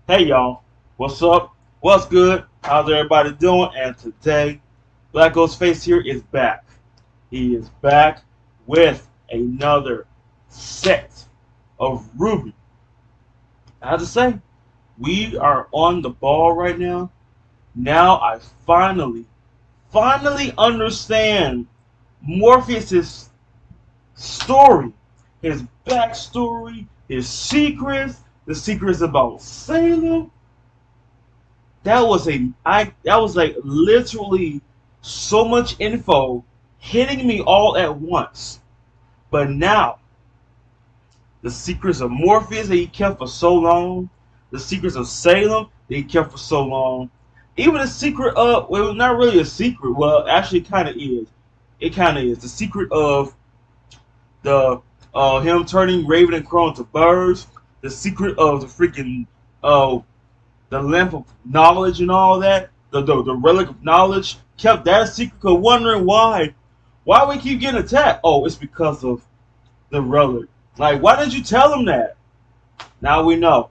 Hey y'all, what's up? What's good? How's everybody doing? And today, BlackGhostFace here is back. He is back with another set of RWBY. I have to say, we are on the ball right now. Now I finally understand Morpheus's story, his backstory, his secrets, the secrets about Salem. That was like literally so much info hitting me all at once. But now the secrets of Morpheus that he kept for so long, the secrets of Salem that he kept for so long, even the secret of, well, not really a secret, well, actually it kind of is. It kind of is the secret of the him turning Raven and Crow into birds, the secret of the freaking uh the lamp of knowledge and all that, the relic of knowledge, kept that a secret, cause wondering why we keep getting attacked. Oh, it's because of the relic. Like, why didn't you tell him that? Now we know.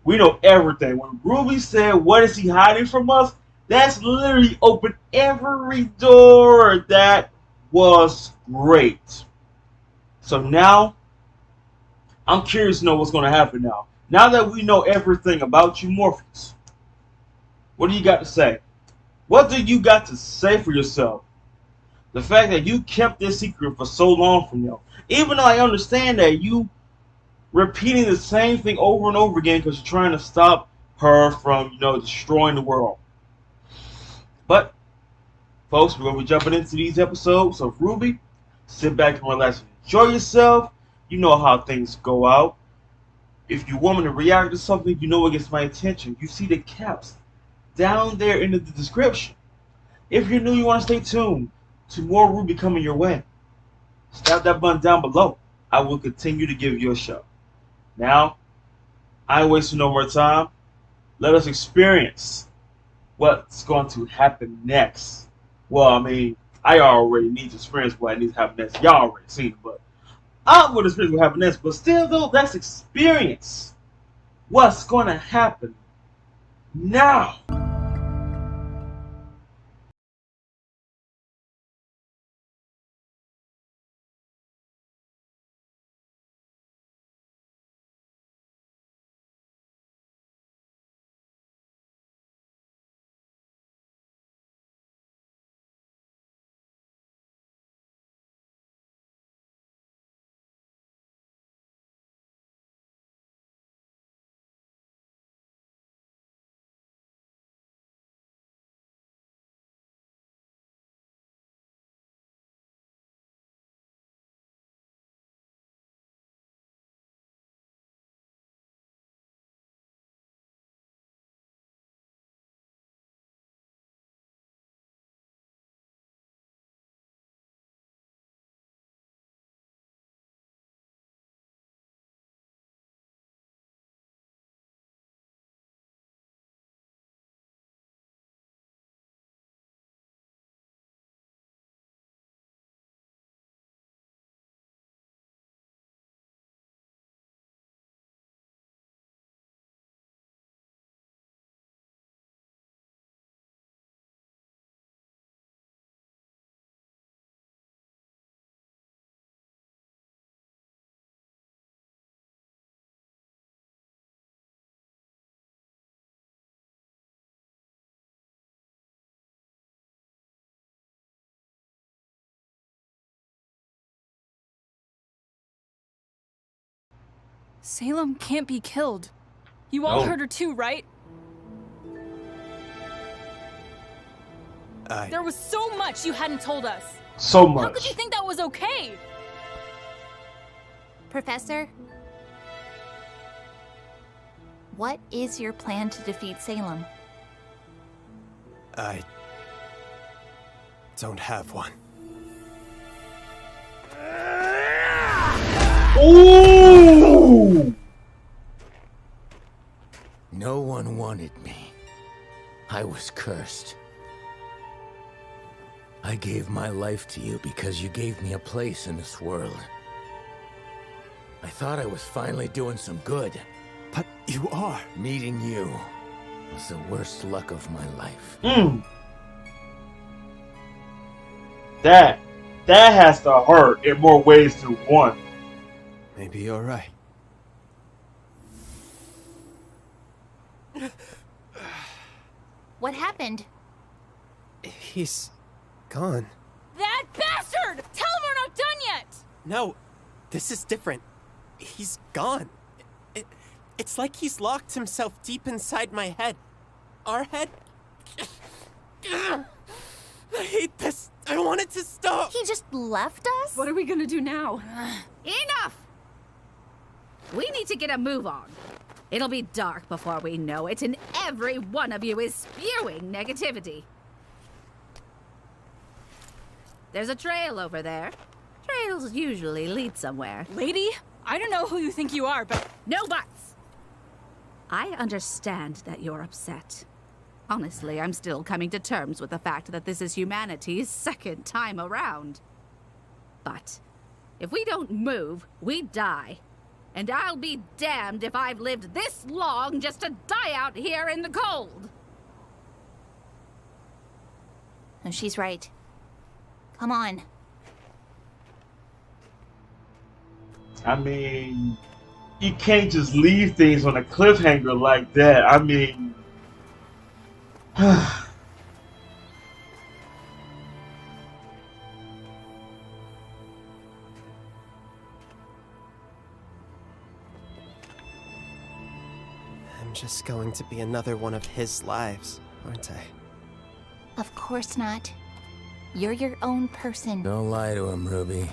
We know everything. When RWBY said, "What is he hiding from us?" That's literally opened every door. That was great. So now, I'm curious to know what's going to happen now. Now that we know everything about you, Morpheus, what do you got to say? What do you got to say for yourself? The fact that you kept this secret for so long from them. Even though I understand that you repeating the same thing over and over again because you're trying to stop her from, destroying the world. But, folks, we're going to be jumping into these episodes of RWBY. Sit back and relax and enjoy yourself. You know how things go out. If you want me to react to something, you know what gets my attention. You see the caps down there in the description. If you're new, you want to stay tuned to more RWBY coming your way. Stab that button down below. I will continue to give you a show. Now, I ain't wasting no more time. Let us experience what's going to happen next. Well, I mean, I already need to experience what needs to happen next. Y'all already seen it, but I'm going to experience what happens next. But still, though, let's experience what's going to happen now. Salem can't be killed. You all heard her too, right? There was so much you hadn't told us. So much. How could you think that was okay? Professor? What is your plan to defeat Salem? I don't have one. Ooh! No one wanted me. I was cursed. I gave my life to you because you gave me a place in this world. I thought I was finally doing some good. But You are. Meeting you was the worst luck of my life. That has to hurt in more ways than one. Maybe you're right. What happened? He's gone. That bastard! Tell him we're not done yet! No, this is different. He's gone. It's like he's locked himself deep inside my head. Our head. I hate this. I want it to stop. He just left us? What are we gonna do now? Enough! We need to get a move on. It'll be dark before we know it, and every one of you is spewing negativity. There's a trail over there. Trails usually lead somewhere. Lady, I don't know who you think you are, but... No buts! I understand that you're upset. Honestly, I'm still coming to terms with the fact that this is humanity's second time around. But if we don't move, we die. And I'll be damned if I've lived this long just to die out here in the cold. No, she's right. Come on. I mean, you can't just leave things on a cliffhanger like that. I mean, I'm just going to be another one of his lives, aren't I? Of course not. You're your own person. Don't lie to him, Ruby.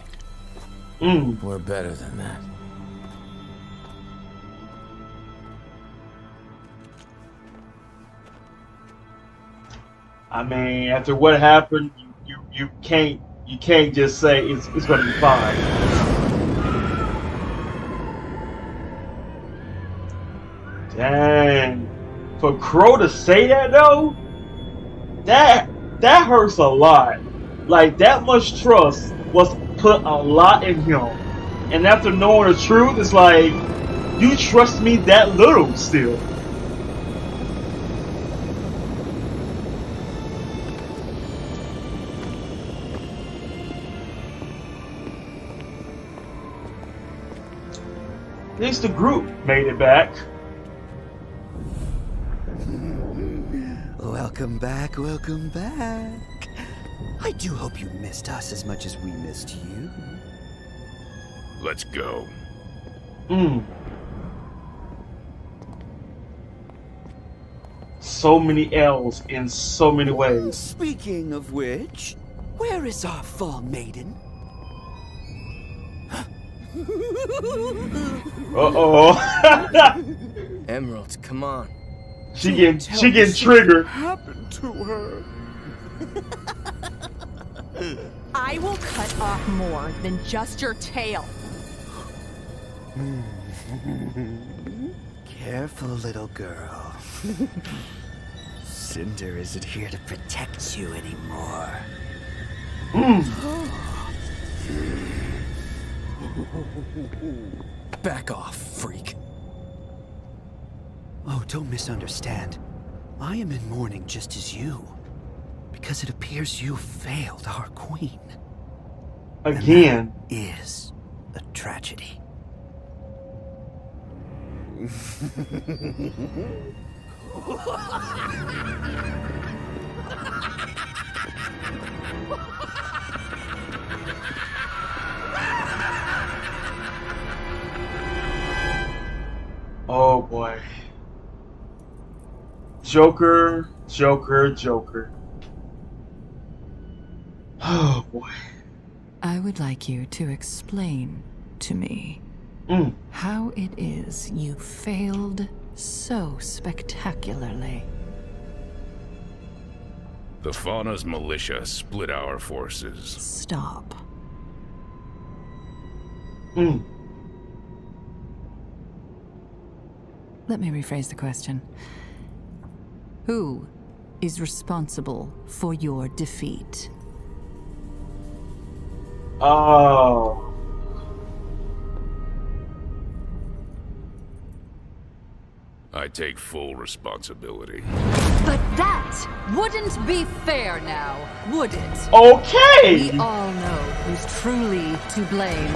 We're better than that. I mean, after what happened, you can't just say it's gonna be fine. Dang, for Crow to say that though, that hurts a lot. Like, that much trust was put a lot in him, and after knowing the truth, it's like, you trust me that little still. At least the group made it back. Welcome back, welcome back. I do hope you missed us as much as we missed you. Let's go. So many L's in so many ways. Speaking of which, where is our fall maiden? Uh-oh. Emerald, come on. She getting triggered. Happened to her. I will cut off more than just your tail. Careful, little girl. Cinder isn't here to protect you anymore. Back off, freak. Oh, don't misunderstand. I am in mourning just as you. Because it appears you failed our queen. Again. And that is a tragedy. Oh boy. Joker. Oh boy. I would like you to explain to me how it is you failed so spectacularly. The Fauna's militia split our forces. Stop. Let me rephrase the question. Who is responsible for your defeat? I take full responsibility. But that wouldn't be fair now, would it? Okay! We all know who's truly to blame.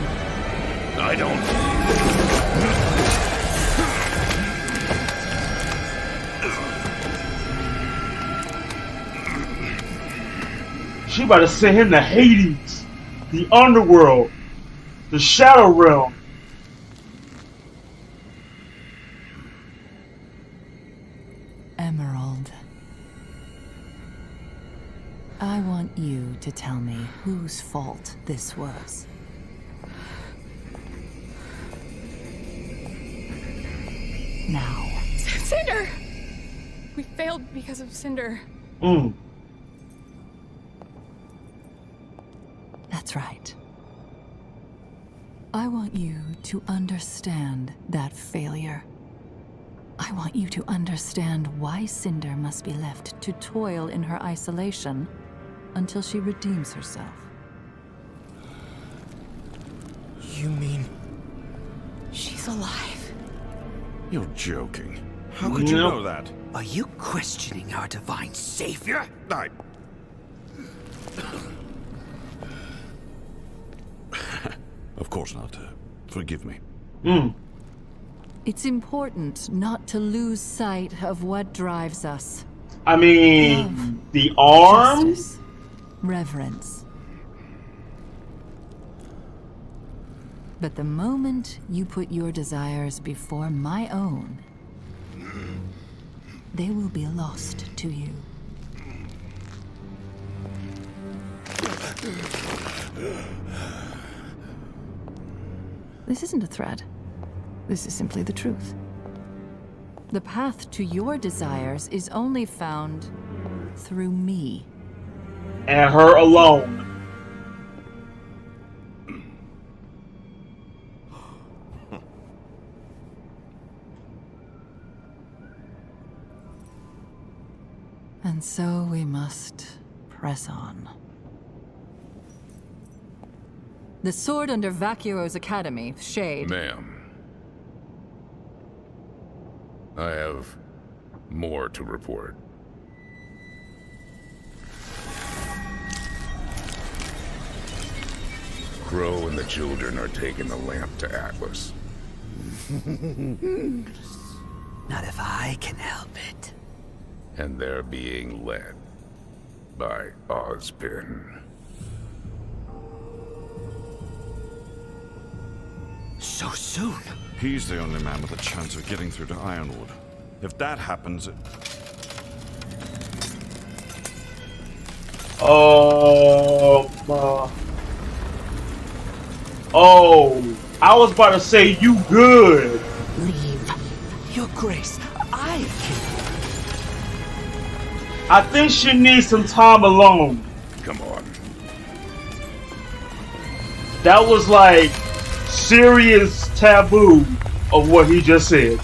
I don't... She about to send him to Hades, the underworld, the shadow realm. Emerald. I want you to tell me whose fault this was. Now. Cinder! We failed because of Cinder. That's right. I want you to understand that failure. I want you to understand why Cinder must be left to toil in her isolation until she redeems herself. You mean... She's alive. You're joking. How could you know that? Are you questioning our divine savior? Of course not. Forgive me. It's important not to lose sight of what drives us. I mean, Love, the arm? justice, reverence. But the moment you put your desires before my own, they will be lost to you. This isn't a threat. This is simply the truth. The path to your desires is only found through me. And her alone. And so we must press on. The sword under Vacuo's academy, Shade. Ma'am. I have more to report. Crow and the children are taking the lamp to Atlas. Not if I can help it. And they're being led by Ozpin. So soon? He's the only man with a chance of getting through to Ironwood. If that happens... Oh, I was about to say you good. Leave. Your Grace, I think she needs some time alone. Come on. That was like serious taboo of what he just said.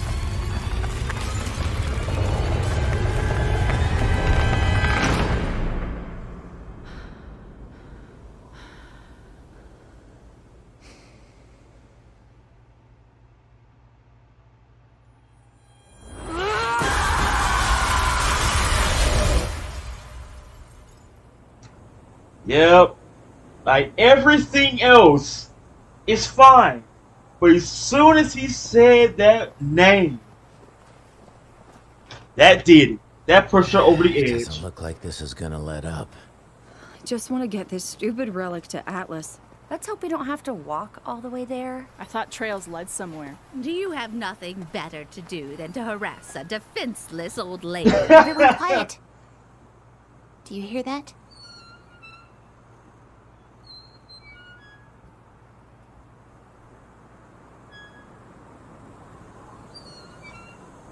Yep. Like everything else is fine. But as soon as he said that name, that did it. That pushed her over the edge. Doesn't look like this is gonna let up. I just want to get this stupid relic to Atlas. Let's hope we don't have to walk all the way there. I thought trails led somewhere. Do you have nothing better to do than to harass a defenseless old lady? Everyone quiet. Do you hear that?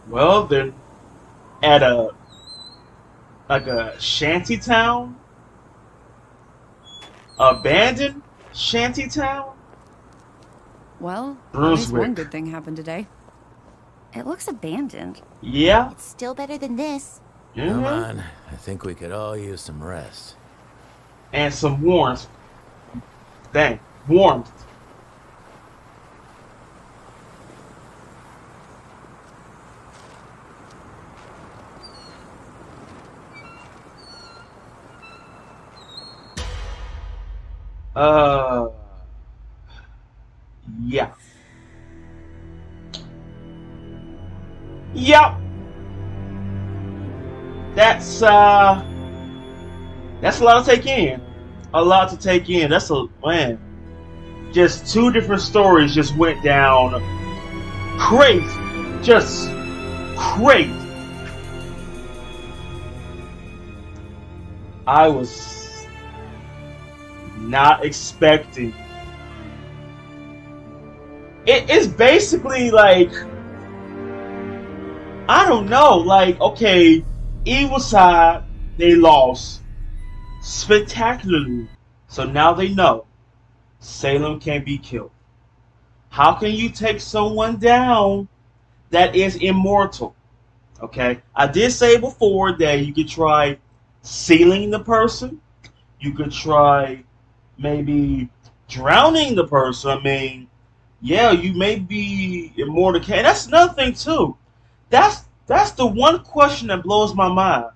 Well, they're at a shanty town, abandoned shanty town. Well, at least one good thing happened today. It looks abandoned. Yeah. It's still better than this. Come on, I think we could all use some rest. And some warmth. Dang, warmth. Uh, yeah. Yep. That's a lot to take in. A lot to take in. That's a man. Just two different stories just went down crazy. Just crazy. I was not expecting. It's basically like, I don't know, like, okay, evil side, they lost spectacularly. So now they know Salem can be killed. How can you take someone down that is immortal? Okay, I did say before that you could try sealing the person. You could try maybe drowning the person. I mean, yeah, you may be immortal. That's another thing too. That's the one question that blows my mind.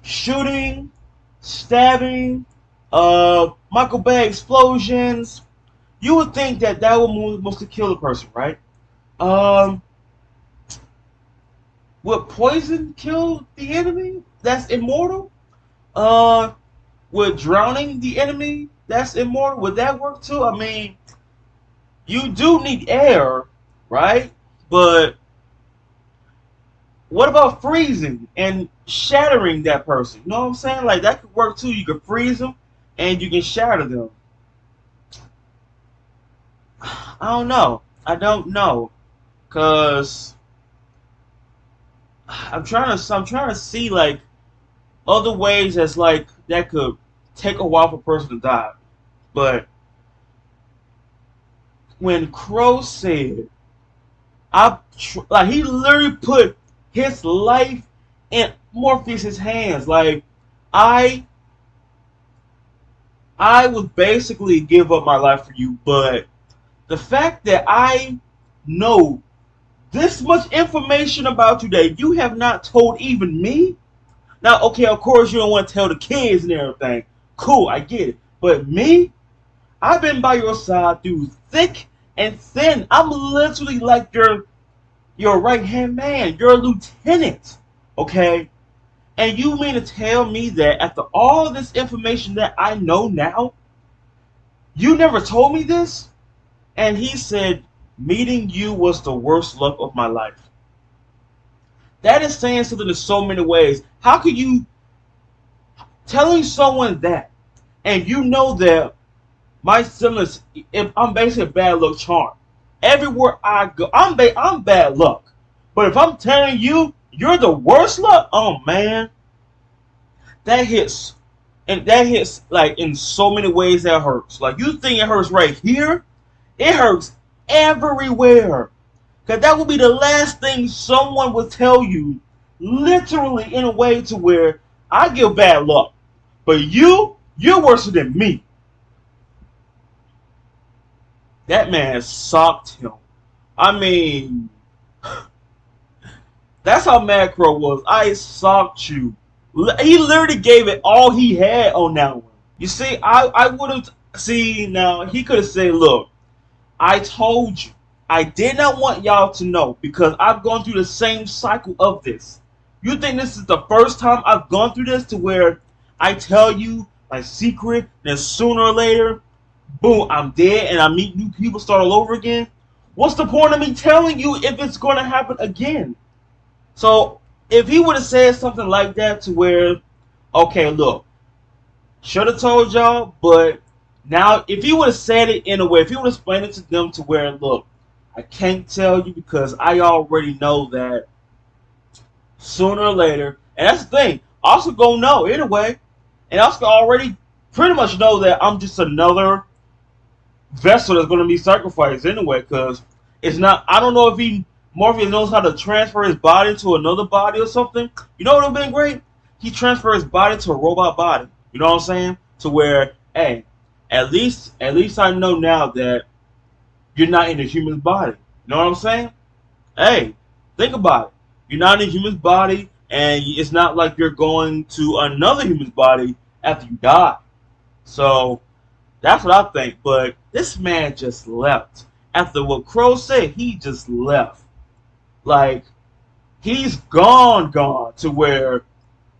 Shooting, stabbing, Michael Bay explosions. You would think that would mostly kill a person, right? Would poison kill the enemy that's immortal? Would drowning the enemy that's immortal, would that work too? I mean, you do need air, right? But what about freezing and shattering that person? You know what I'm saying? Like, that could work too. You could freeze them and you can shatter them. I don't know. I don't know. Cause I'm trying to see like other ways that's like that could take a while for a person to die. But when Crow said, like, he literally put his life in Morpheus' hands. Like, I would basically give up my life for you, but the fact that I know this much information about you that you have not told even me. Now, okay, of course you don't want to tell the kids and everything. Cool, I get it. But me, I've been by your side through thick and thin. I'm literally like your right-hand man, your lieutenant, okay? And you mean to tell me that after all this information that I know now, you never told me this? And he said, meeting you was the worst luck of my life. That is saying something in so many ways. How could you telling someone that, and you know that my siblings, if I'm basically a bad luck charm. Everywhere I go, I'm bad luck. But if I'm telling you you're the worst luck, oh man, that hits, and that hits like in so many ways that hurts. Like, you think it hurts right here, it hurts everywhere. Because that would be the last thing someone would tell you, literally in a way to where I give bad luck. But you're worse than me. That man socked him. I mean, that's how mad Crow was. I socked you. He literally gave it all he had on that one. You see, I would have, see, now, he could have said, look, I told you. I did not want y'all to know because I've gone through the same cycle of this. You think this is the first time I've gone through this to where I tell you my secret, then sooner or later, boom, I'm dead and I meet new people, start all over again? What's the point of me telling you if it's going to happen again? So if he would have said something like that to where, okay, look, should have told y'all, but now if he would have said it in a way, if he would have explained it to them to where, look, I can't tell you because I already know that sooner or later, and that's the thing, Oscar gonna know anyway, and Oscar already pretty much know that I'm just another vessel that's gonna be sacrificed anyway, because it's not, I don't know if Morpheus knows how to transfer his body to another body or something. You know what would have been great? He transferred his body to a robot body. You know what I'm saying? To where, hey, at least I know now that you're not in a human's body. You know what I'm saying? Hey, think about it. You're not in a human's body, and it's not like you're going to another human's body after you die. So That's what I think. But this man just left. After what Crow said, he just left. Like, he's gone to where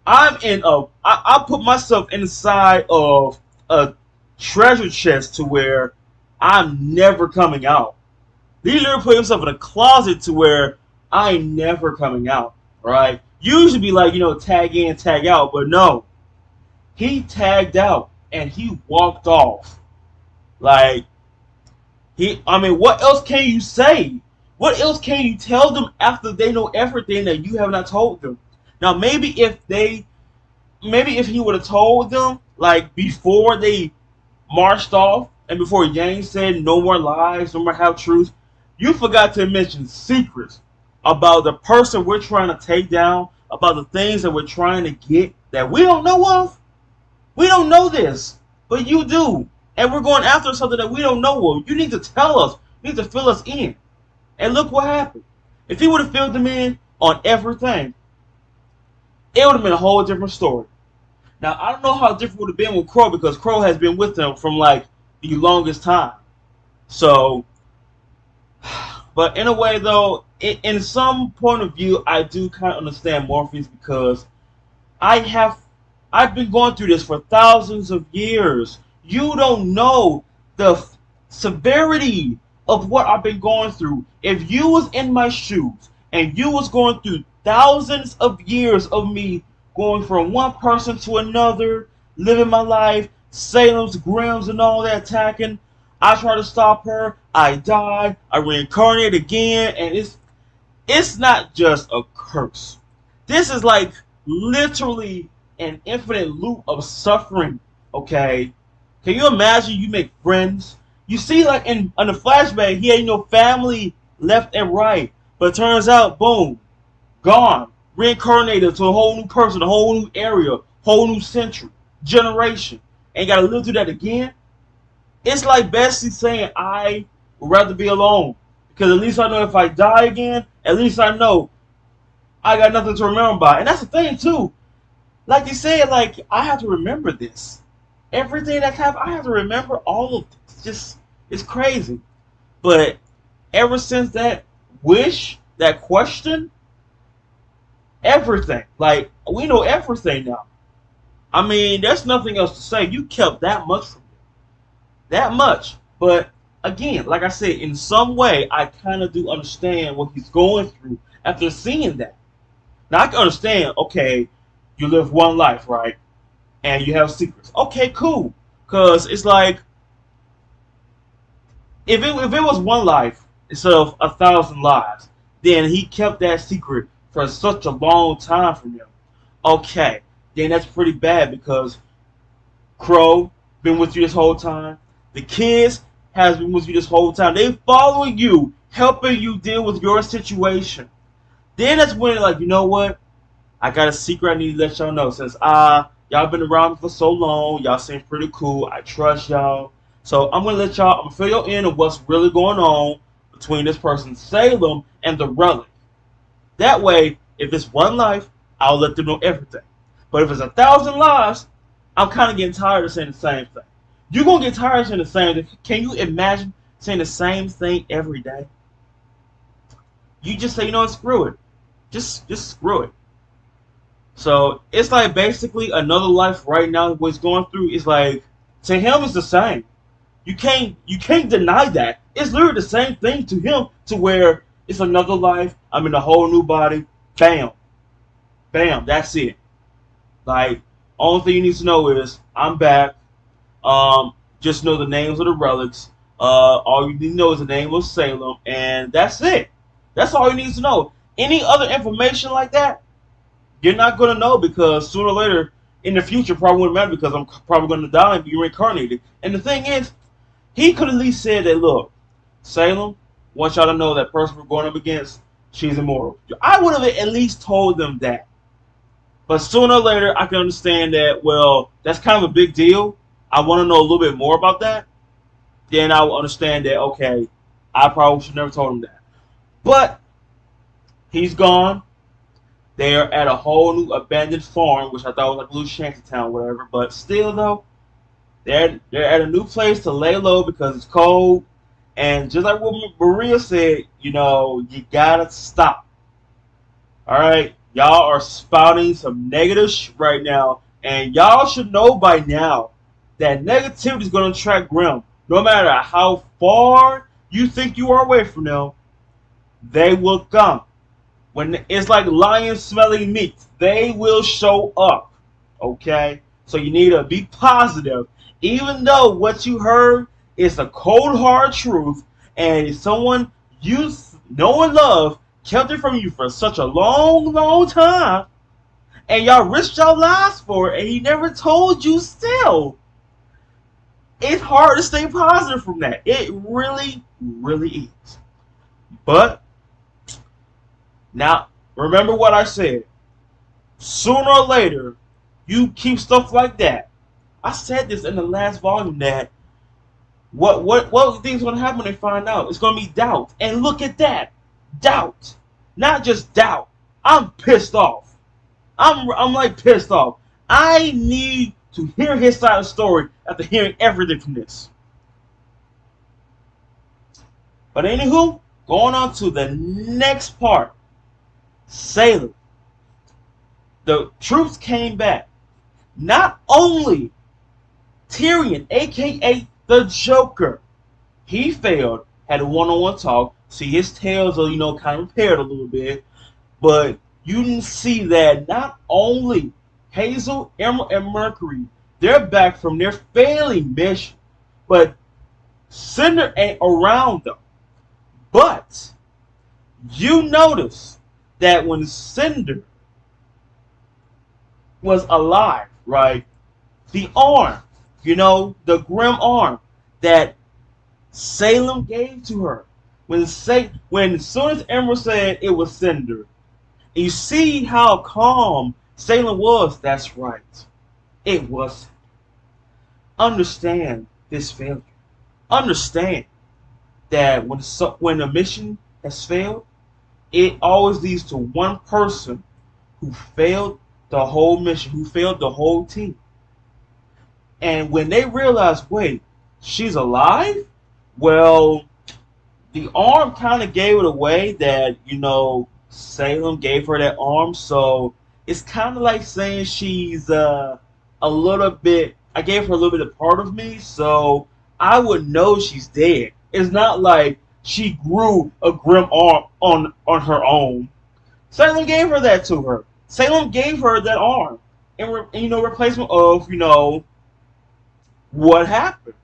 I'm in I put myself inside of a treasure chest to where I'm never coming out. He literally put himself in a closet to where I ain't never coming out, right? Usually be like, tag in, tag out, but no. He tagged out and he walked off. Like, what else can you say? What else can you tell them after they know everything that you have not told them? Now, maybe if he would have told them, like, before they marched off and before Yang said no more lies, no more half-truths, you forgot to mention secrets about the person we're trying to take down, about the things that we're trying to get that we don't know of. We don't know this, but you do. And we're going after something that we don't know of. You need to tell us. You need to fill us in. And look what happened. If he would have filled them in on everything, it would have been a whole different story. Now, I don't know how different it would have been with Crow because Crow has been with them from like the longest time. So, but in a way though, in some point of view, I do kind of understand Morpheus because I've been going through this for thousands of years. You don't know the severity of what I've been going through. If you was in my shoes and you was going through thousands of years of me going from one person to another, living my life, Salem's, Grimm's, and all that attacking, I tried to stop her, I died, I reincarnated again, and it's not just a curse. This is like literally an infinite loop of suffering, okay? Can you imagine you make friends? You see, like in the flashback, he had family left and right. But it turns out, boom, gone. Reincarnated to a whole new person, a whole new area, whole new century, generation. And gotta live through that again? It's like Bessie saying, I would rather be alone. Because at least I know if I die again, at least I know I got nothing to remember by. And that's the thing, too. Like you said, like, I have to remember this. Everything that's happened, I have to remember all of this. It's crazy. But ever since that wish, that question, everything. Like, we know everything now. I mean, there's nothing else to say. You kept that much from me. That much. But, again, like I said, in some way, I kind of do understand what he's going through after seeing that. Now, I can understand, okay, you live one life, right? And you have secrets. Okay, cool. Because it's like, if it was one life instead of 1,000 lives, then he kept that secret for such a long time from him. Okay, then that's pretty bad because Crow been with you this whole time. The kids has been with you this whole time. They following you, helping you deal with your situation. Then that's when, like, you know what? I got a secret I need to let y'all know. Since y'all been around for so long, y'all seem pretty cool. I trust y'all. So I'm gonna fill you in on what's really going on between this person, Salem, and the relic. That way, if it's one life, I'll let them know everything. But if it's 1,000 lives, I'm kind of getting tired of saying the same thing. You're gonna get tired of saying the same thing. Can you imagine saying the same thing every day? You just say, screw it. Just screw it. So it's like basically another life right now. What he's going through is like, to him it's the same. You can't deny that. It's literally the same thing to him, to where it's another life. I'm in a whole new body. Bam, bam. That's it. Like, only thing you need to know is I'm back. Just know the names of the relics. All you need to know is the name of Salem, and that's it. That's all you need to know. Any other information like that, you're not going to know, because sooner or later in the future probably wouldn't matter, because I'm probably going to die and be reincarnated. And the thing is, he could at least say that, look, Salem, want y'all to know that person we're going up against, she's immortal. I would have at least told them that. But sooner or later, I can understand that, well, that's kind of a big deal. I want to know a little bit more about that. Then I will understand that, okay, I probably should never told him that. But he's gone. They're at a whole new abandoned farm, which I thought was like a little shanty town, whatever. But still, though, They're at a new place to lay low because it's cold. And just like what Maria said, you gotta stop. Alright? Y'all are spouting some negative shit right now. And y'all should know by now that negativity is going to attract Grim. No matter how far you think you are away from them, they will come. When it's like lions smelling meat, they will show up. Okay? So you need to be positive. Even though what you heard is the cold hard truth, and someone you know and love kept it from you for such a long, long time, and y'all risked your lives for it, and he never told you still. It's hard to stay positive from that. It really, really is. But now, remember what I said. Sooner or later, you keep stuff like that. I said this in the last volume that what do you think is going to happen when they find out? It's going to be doubt. And look at that. Doubt. Not just doubt. I'm pissed off. I'm like pissed off. I need to hear his side of the story after hearing everything from this. But anywho, going on to the next part. Salem. The troops came back. Not only Tyrion, aka the Joker, he failed, had a one-on-one talk. See, his tails are, kind of repaired a little bit. But you can see that not only Hazel, Emerald, and Mercury, they're back from their failing mission. But Cinder ain't around them. But you notice that when Cinder was alive, right, the arm, the grim arm that Salem gave to her, when as soon as Emerald said it was Cinder, and you see how calm Salem was, that's right, it was. Understand this failure. Understand that when a mission has failed, it always leads to one person who failed the whole mission, who failed the whole team. And when they realize, wait, she's alive? Well, the arm kind of gave it away that, Salem gave her that arm. So it's kind of like saying she's a little bit, I gave her a little bit of part of me, so I would know she's dead. It's not like she grew a grim arm on her own. Salem gave her that to her. Salem gave her that arm in replacement of, what happened.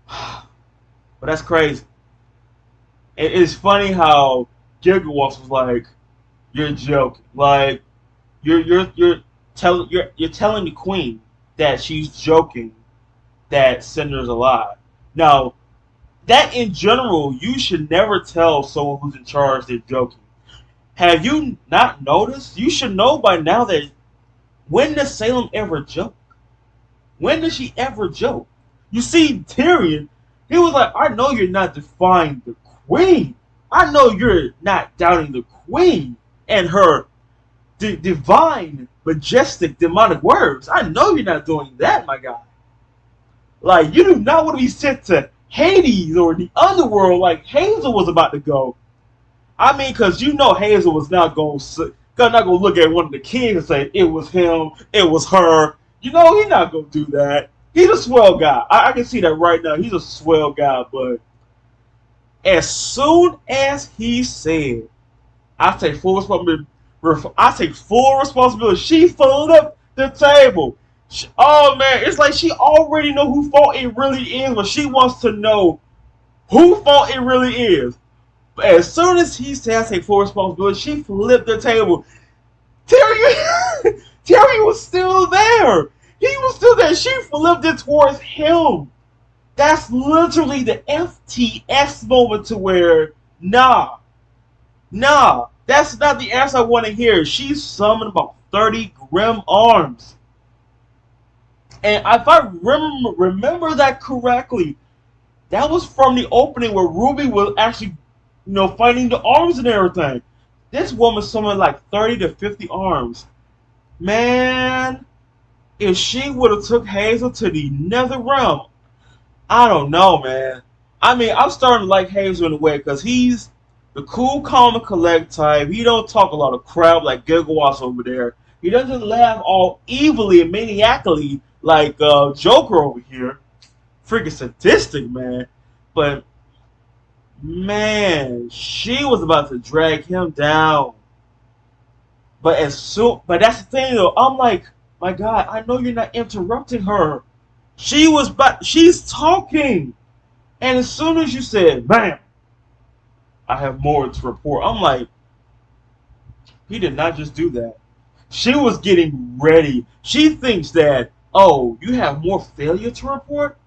But that's crazy. It is funny how Gigawatts was like, "You're joking. Like, you're telling the queen that she's joking that Cinder's alive." Now, that in general, you should never tell someone who's in charge they're joking. Have you not noticed? You should know by now that when does Salem ever joke? When does she ever joke? You see, Tyrion, he was like, I know you're not defying the queen. I know you're not doubting the queen and her divine, majestic, demonic words. I know you're not doing that, my guy. Like, you do not want to be sent to Hades or the underworld like Hazel was about to go. I mean, because Hazel was not going to look at one of the kids and say, it was him, it was her. He's not going to do that. He's a swell guy. I can see that right now. He's a swell guy, but as soon as he said, I take full responsibility. She filled up the table. Oh man, it's like she already know who fault it really is, but she wants to know who fault it really is. But as soon as he said, I take full responsibility, she flipped the table. Terry was still there. He was still there. She flipped it towards him. That's literally the FTS moment to where, nah, that's not the answer I want to hear. She summoned about 30 grim arms. And if I remember that correctly, that was from the opening where RWBY was actually, fighting the arms and everything. This woman summoned like 30 to 50 arms. Man, if she would have took Hazel to the nether realm, I don't know, man. I mean, I'm starting to like Hazel in a way because he's the cool, calm, and collect type. He don't talk a lot of crap like Gigawatt's over there. He doesn't laugh all evilly and maniacally like Joker over here. Freaking sadistic, man. But man, she was about to drag him down. But that's the thing though. I'm like, my God, I know you're not interrupting her. She's talking. And as soon as you said, bam, I have more to report. I'm like, he did not just do that. She was getting ready. She thinks that, oh, you have more failure to report?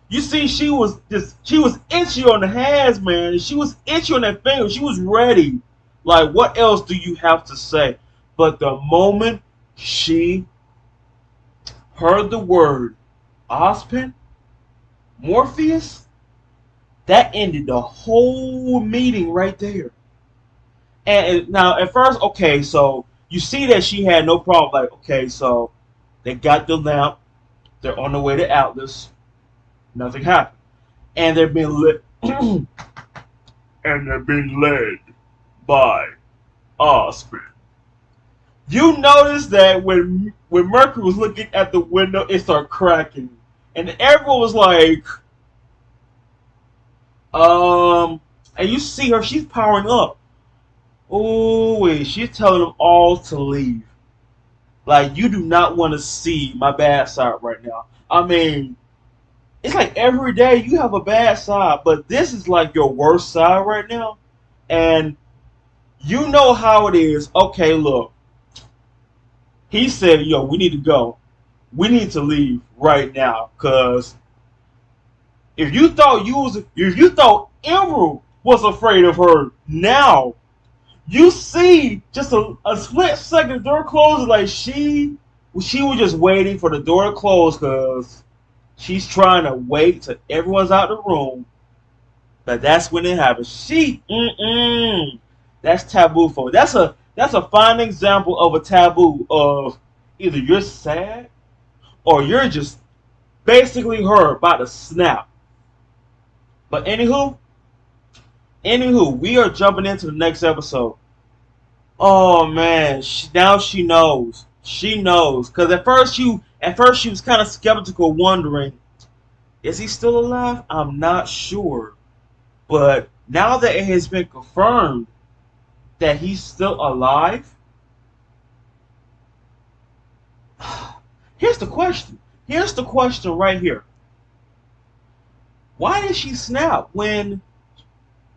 You see, she was itchy on the hands, man. She was itchy on that finger. She was ready. Like, what else do you have to say? But the moment she heard the word Ozpin, Morpheus, that ended the whole meeting right there. And now, at first, okay, so you see that she had no problem. Like, okay, so they got the lamp. They're on the way to Atlas. Nothing happened. And they're being lit. And they're being led by Osprey. You notice that when Mercury was looking at the window, it started cracking. And everyone was like, and you see her, she's powering up. Oh, wait, she's telling them all to leave. Like, you do not want to see my bad side right now. I mean, it's like every day you have a bad side, but this is like your worst side right now. And you know how it is. Okay, look. He said, yo, we need to go. We need to leave right now. Cause if you thought Emerald was afraid of her, now you see just a split second the door closes, like she was just waiting for the door to close because she's trying to wait till everyone's out the room. But that's when it happens. That's taboo for her. That's a fine example of a taboo of either you're sad or you're just basically her about to snap. But anywho, we are jumping into the next episode. Oh man, now she knows. She knows. Cause at first she was kind of skeptical, wondering, is he still alive? I'm not sure. But now that it has been confirmed that he's still alive, here's the question. Here's the question right here. Why did she snap when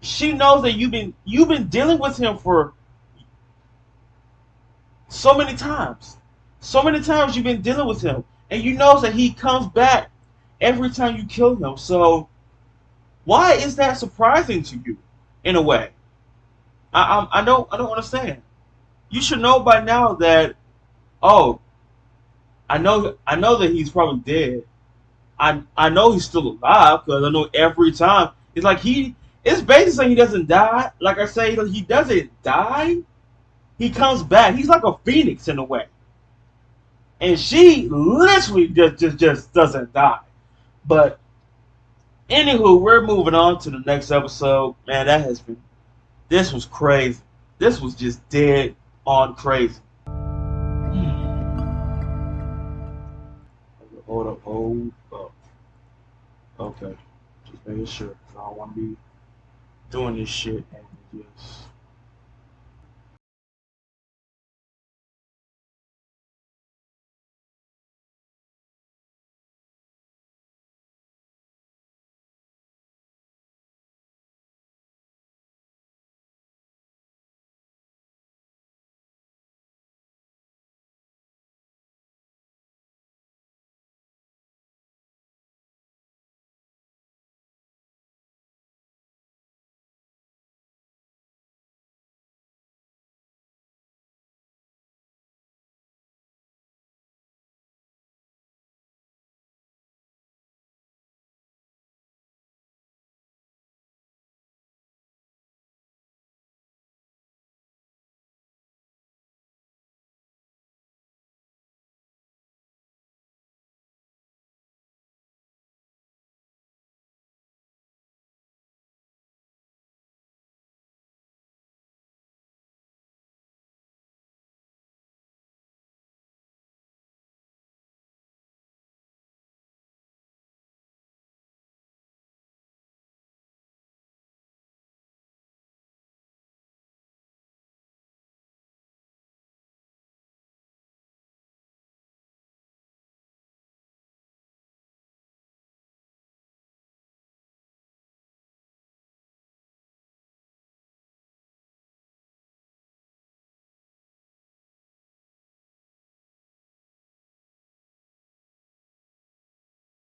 she knows that you've been dealing with him for so many times? So many times you've been dealing with him, and you know that he comes back every time you kill him. So why is that surprising to you, in a way? I don't understand. You should know by now that, oh, I know that he's probably dead. I know he's still alive because I know every time it's like it's basically saying he doesn't die. Like I say, he doesn't die. He comes back. He's like a phoenix in a way. And she literally just doesn't die. But anywho, we're moving on to the next episode. Man, this was crazy. This was just dead on crazy. Hold up. Okay. Just making sure. I don't want to be doing this shit and just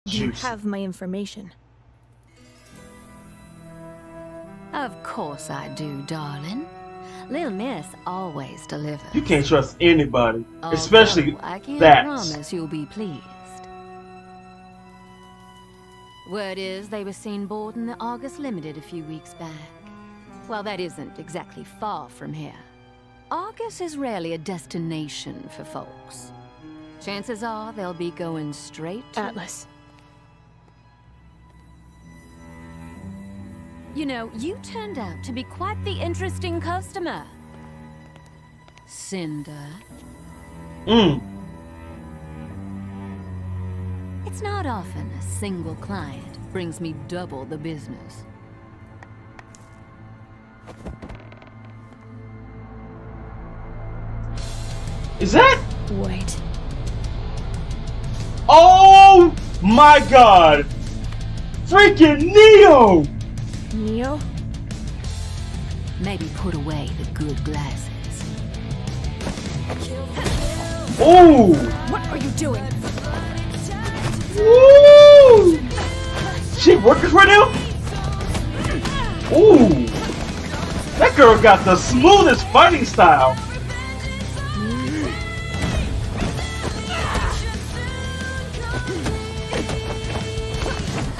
You Juicy. have my information. Of course I do, darling. Lil Miss always delivers. You can't trust anybody, Although especially I can't that. promise you'll be pleased. Word is they were seen boarding the August Limited a few weeks back. Well, that isn't exactly far from here. August is rarely a destination for folks. Chances are they'll be going straight to Atlas. You know, you turned out to be quite the interesting customer. Cinder. It's not often a single client brings me double the business. Is that? Wait. Oh my God! Freaking Neo! Neo? Maybe put away the good glasses. Ooh! What are you doing? Woo! She working for them? Ooh! That girl got the smoothest fighting style.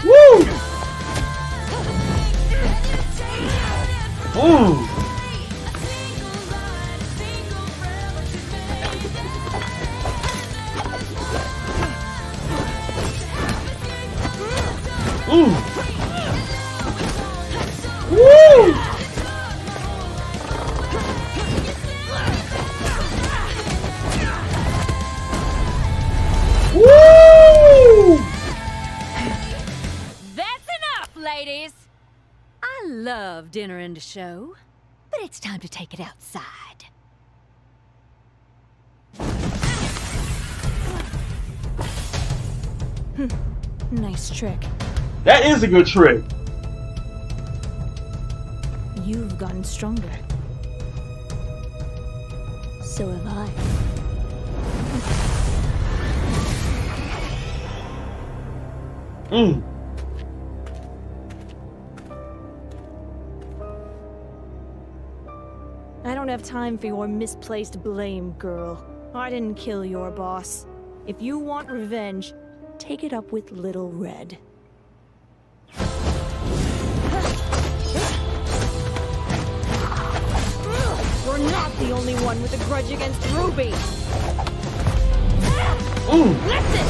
Woo! Ooh! Ooh! Woo! Woo! That's enough, ladies! I love dinner and a show, but it's time to take it outside. Nice trick. That is a good trick. You've gotten stronger. So have I. I don't have time for your misplaced blame, girl. I didn't kill your boss. If you want revenge, take it up with Little Red. You're not the only one with a grudge against RWBY! Listen!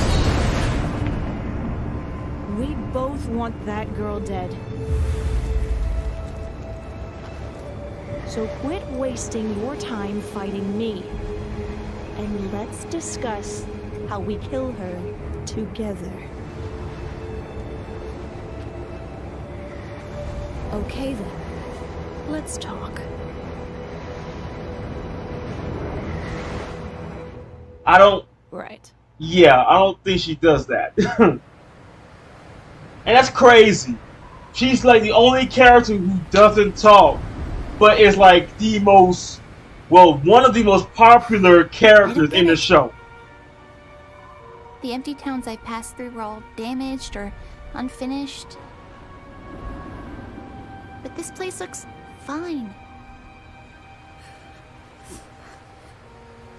We both want that girl dead. So quit wasting your time fighting me. And let's discuss how we kill her together. Okay then. Let's talk. I don't. Right. Yeah, I don't think she does that. And that's crazy. She's like the only character who doesn't talk, but is like the most, well, one of the most popular characters in the show. The empty towns I passed through were all damaged or unfinished. But this place looks fine.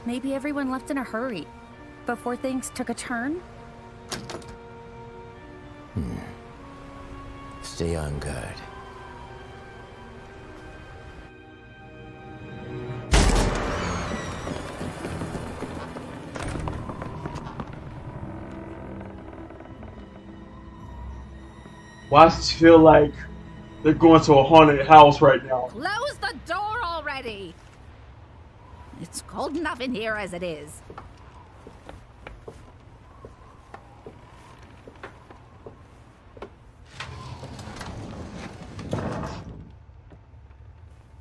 Maybe everyone left in a hurry, before things took a turn? Stay on guard. Why does it feel like they're going to a haunted house right now? Close the door already! It's cold enough in here as it is.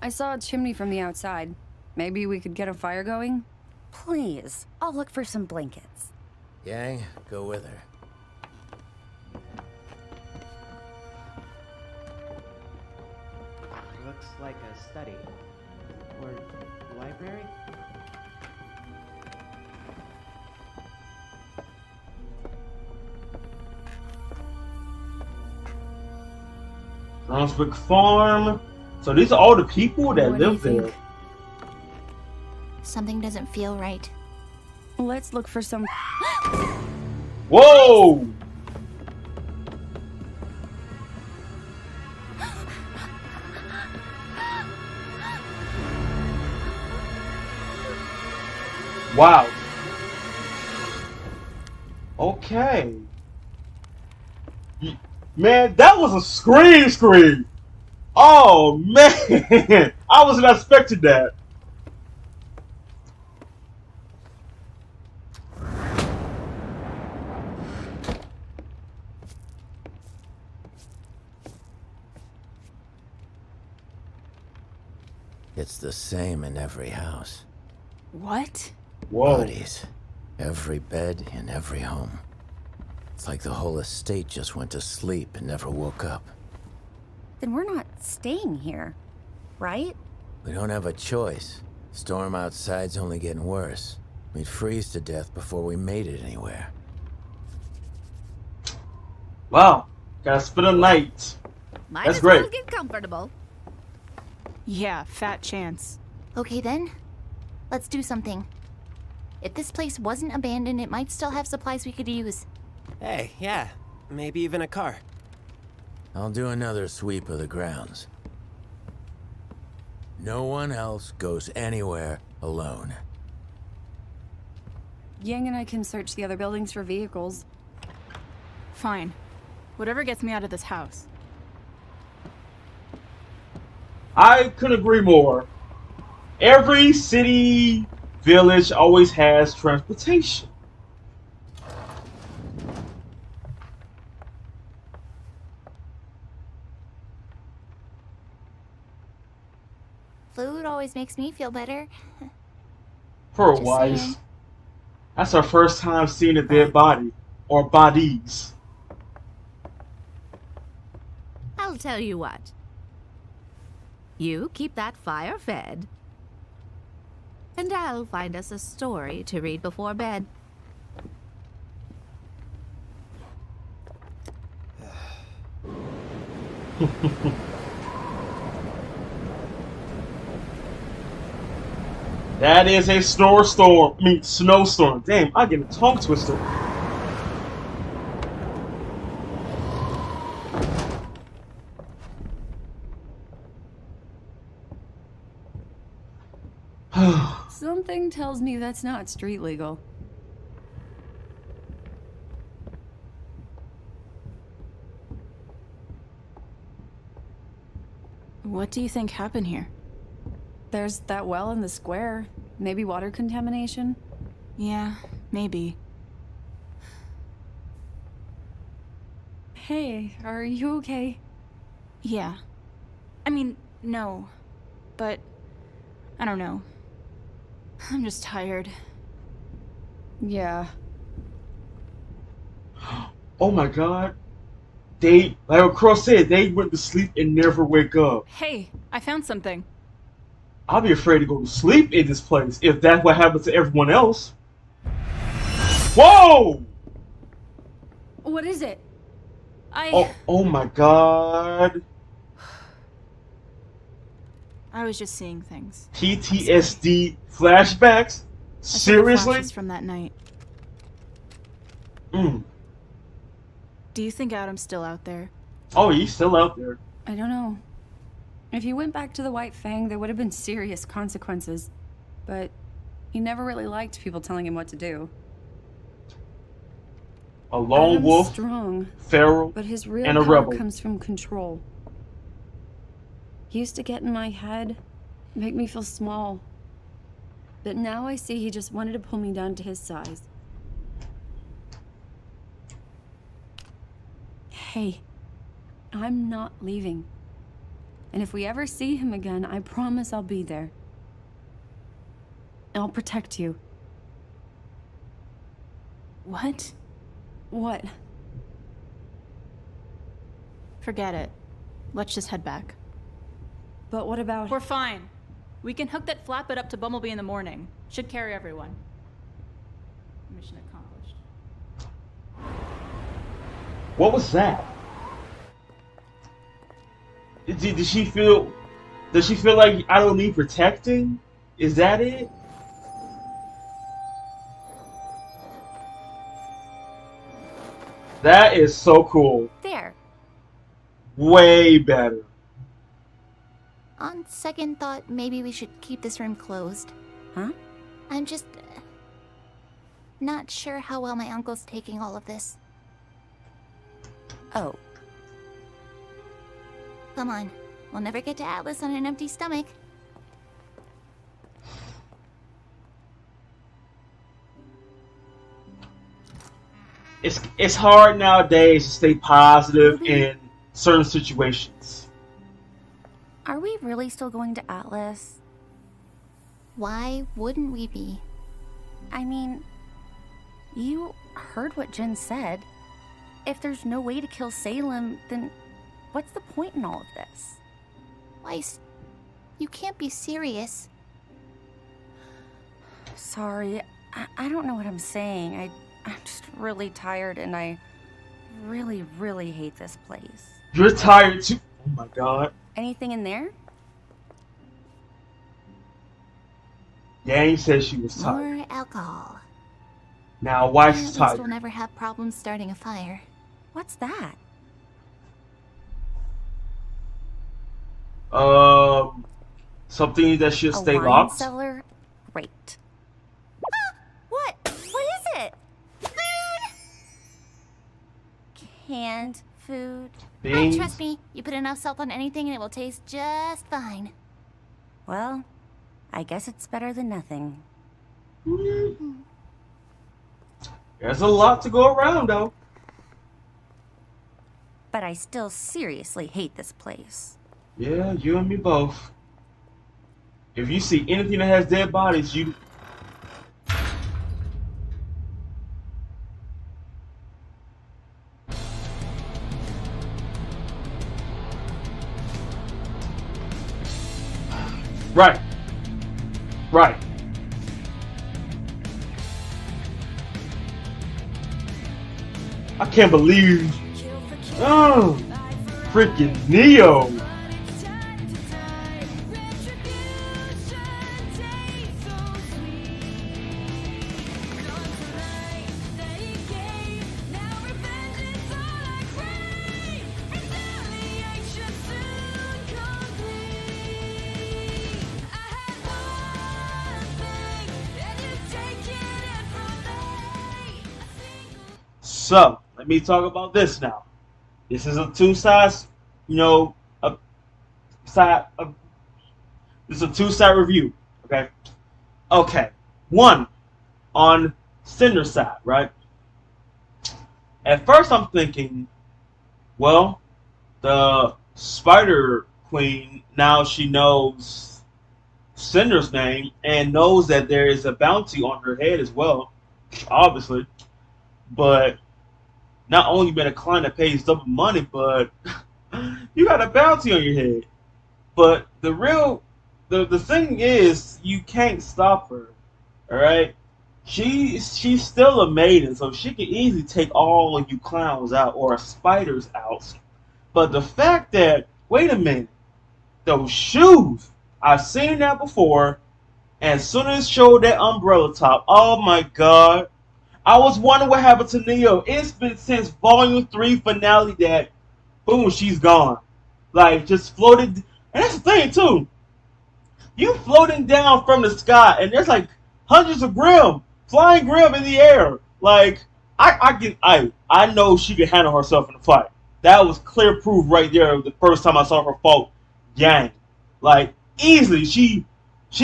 I saw a chimney from the outside. Maybe we could get a fire going? Please, I'll look for some blankets. Yang, go with her. Looks like a study. Or library? Brunswick Farm. So these are all the people that What do you live there. think? Something doesn't feel right. Let's look for some. Whoa! Wow. Okay. Man, that was a scream. Oh, man. I wasn't expecting that. It's the same in every house. What? Whoa. Bodies. Every bed in every home. It's like the whole estate just went to sleep and never woke up. Then we're not staying here, right? We don't have a choice. Storm outside's only getting worse. We'd freeze to death before we made it anywhere. Wow. Gotta spend a night. Might That's as well great. get comfortable. Yeah, fat chance. Okay then, let's do something. If this place wasn't abandoned, it might still have supplies we could use. Hey, yeah. Maybe even a car. I'll do another sweep of the grounds. No one else goes anywhere alone. Yang and I can search the other buildings for vehicles. Fine. Whatever gets me out of this house. I couldn't agree more. Every city, village always has transportation. Food always makes me feel better. For a Just while. saying. That's our first time seeing a dead body. Or bodies. I'll tell you what. You keep that fire fed. And I'll find us a story to read before bed. That is a snowstorm. Damn, I get a tongue twister. Something tells me that's not street legal. What do you think happened here? There's that well in the square. Maybe water contamination? Yeah, maybe. Hey, are you okay? Yeah. I mean, no. But, I don't know. I'm just tired. Yeah. Oh my god. They, like Cross said, they went to sleep and never wake up. Hey, I found something. I'll be afraid to go to sleep in this place if that's what happens to everyone else. Whoa! What is it? Oh my god. I was just seeing things. PTSD flashbacks? Seriously? Flashes from that night. Mm. Do you think Adam's still out there? Oh, he's still out there. I don't know. If he went back to the White Fang, there would have been serious consequences. But he never really liked people telling him what to do. A lone Adam's wolf, strong, feral, but his real and a power rebel. comes from control. He used to get in my head, make me feel small. But now I see he just wanted to pull me down to his size. Hey, I'm not leaving. And if we ever see him again, I promise I'll be there. I'll protect you. What? What? Forget it. Let's just head back. But what about... We're fine. We can hook that flatbed up to Bumblebee in the morning. Should carry everyone. Mission accomplished. What was that? Does she feel like I don't need protecting? Is that it? That is so cool. There. Way better. On second thought, maybe we should keep this room closed. Huh? I'm just not sure how well my uncle's taking all of this. Oh. Come on. We'll never get to Atlas on an empty stomach. It's hard nowadays to stay positive in certain situations. Are we really still going to Atlas? Why wouldn't we be? I mean, you heard what Jen said. If there's no way to kill Salem, then what's the point in all of this? Weiss, you can't be serious. Sorry, I don't know what I'm saying. I'm just really tired and I really, really hate this place. You're tired too? Oh my god. Anything in there? Yang said she was tired. More alcohol. Now Weiss At is least tired. we'll never have problems starting a fire. What's that? Something that should A stay wine locked. cellar? Great. What? What is it? Food! Canned food? Oh, trust me, you put enough salt on anything and it will taste just fine. Well, I guess it's better than nothing. There's a lot to go around, though. But I still seriously hate this place. Yeah, you and me both. If you see anything that has dead bodies, you... Right. Right. I can't believe... Oh, freaking Neo. So, let me talk about this now. This is a two-side, this is a two-side review, okay? Okay, one, on Cinder's side, right? At first I'm thinking, well, the Spider Queen, now she knows Cinder's name and knows that there is a bounty on her head as well, obviously. But not only been a client that pays double money, but you got a bounty on your head. But the thing is, you can't stop her. Alright? She's still a maiden, so she can easily take all of you clowns out or spiders out. But the fact that, wait a minute, those shoes, I've seen that before, and as soon as it showed that umbrella top, oh my god. I was wondering what happened to Neo. It's been since Volume 3 finale that, boom, she's gone. Like, just floated. And that's the thing, too. You floating down from the sky, and there's like hundreds of Grimm, flying Grimm in the air. Like, I know she can handle herself in a fight. That was clear proof right there the first time I saw her fight Yang. Like, easily, she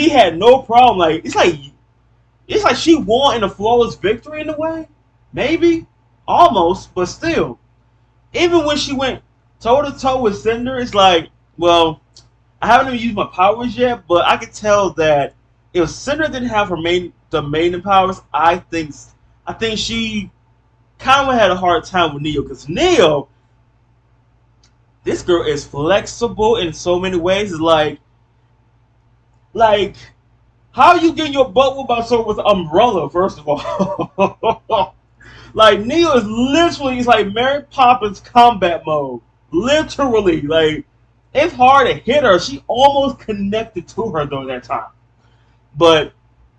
had no problem. Like, it's like she won in a flawless victory in a way. Maybe. Almost. But still. Even when she went toe-to-toe with Cinder, it's like, well, I haven't even used my powers yet, but I could tell that if Cinder didn't have the maiden powers, I think she kind of had a hard time with Neo. Because Neo, this girl is flexible in so many ways. It's like, how are you getting your butt whooped by someone with an umbrella, first of all? Like, Neo is literally, it's like Mary Poppins combat mode. Literally, like, it's hard to hit her. She almost connected to her during that time. But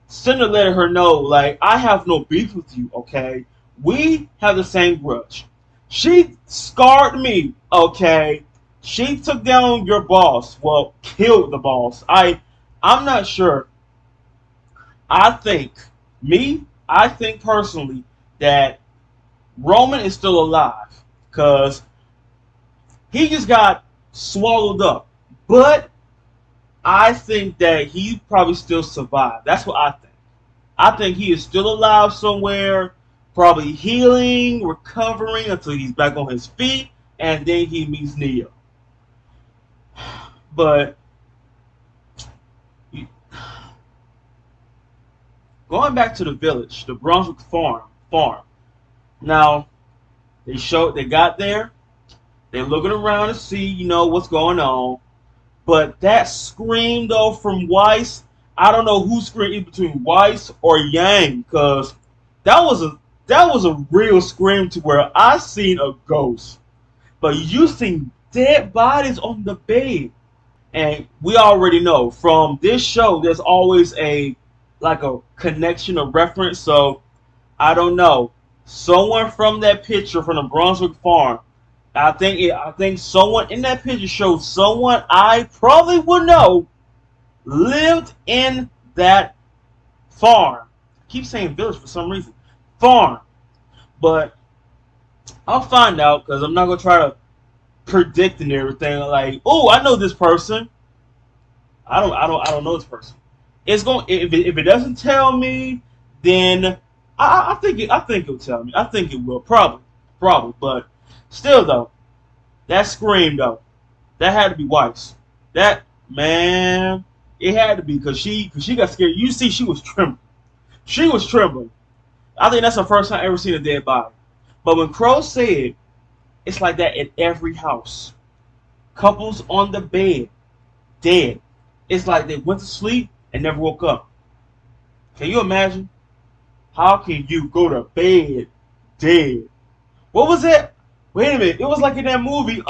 Cinder let her know, like, I have no beef with you, okay? We have the same grudge. She scarred me, okay? She took down your boss. Well, killed the boss. I'm not sure. I think personally that Roman is still alive. Because he just got swallowed up. But I think that he probably still survived. That's what I think. I think he is still alive somewhere, probably healing, recovering until he's back on his feet, and then he meets Neo. But going back to the village, the Brunswick farm. Now, they got there, they're looking around to see, what's going on. But that scream though from Weiss, I don't know who screamed between Weiss or Yang, because that was a real scream to where I seen a ghost. But you seen dead bodies on the bed. And we already know from this show there's always a connection, a reference. So I don't know. Someone from that picture from the Brunswick farm, I think someone in that picture showed someone I probably would know lived in that farm. I keep saying village for some reason. Farm. But I'll find out, because I'm not gonna try to predict and everything. Like, oh, I know this person. I don't know this person. It's going if it doesn't tell me, then I think it'll tell me. I think it will probably, but still though, that scream though, that had to be Weiss. That man, it had to be, because she got scared. You see, she was trembling. She was trembling. I think that's the first time I ever seen a dead body. But when Crow said, it's like that in every house. Couples on the bed, dead. It's like they went to sleep and never woke up. Can you imagine? How can you go to bed dead? What was it? Wait a minute. It was like in that movie,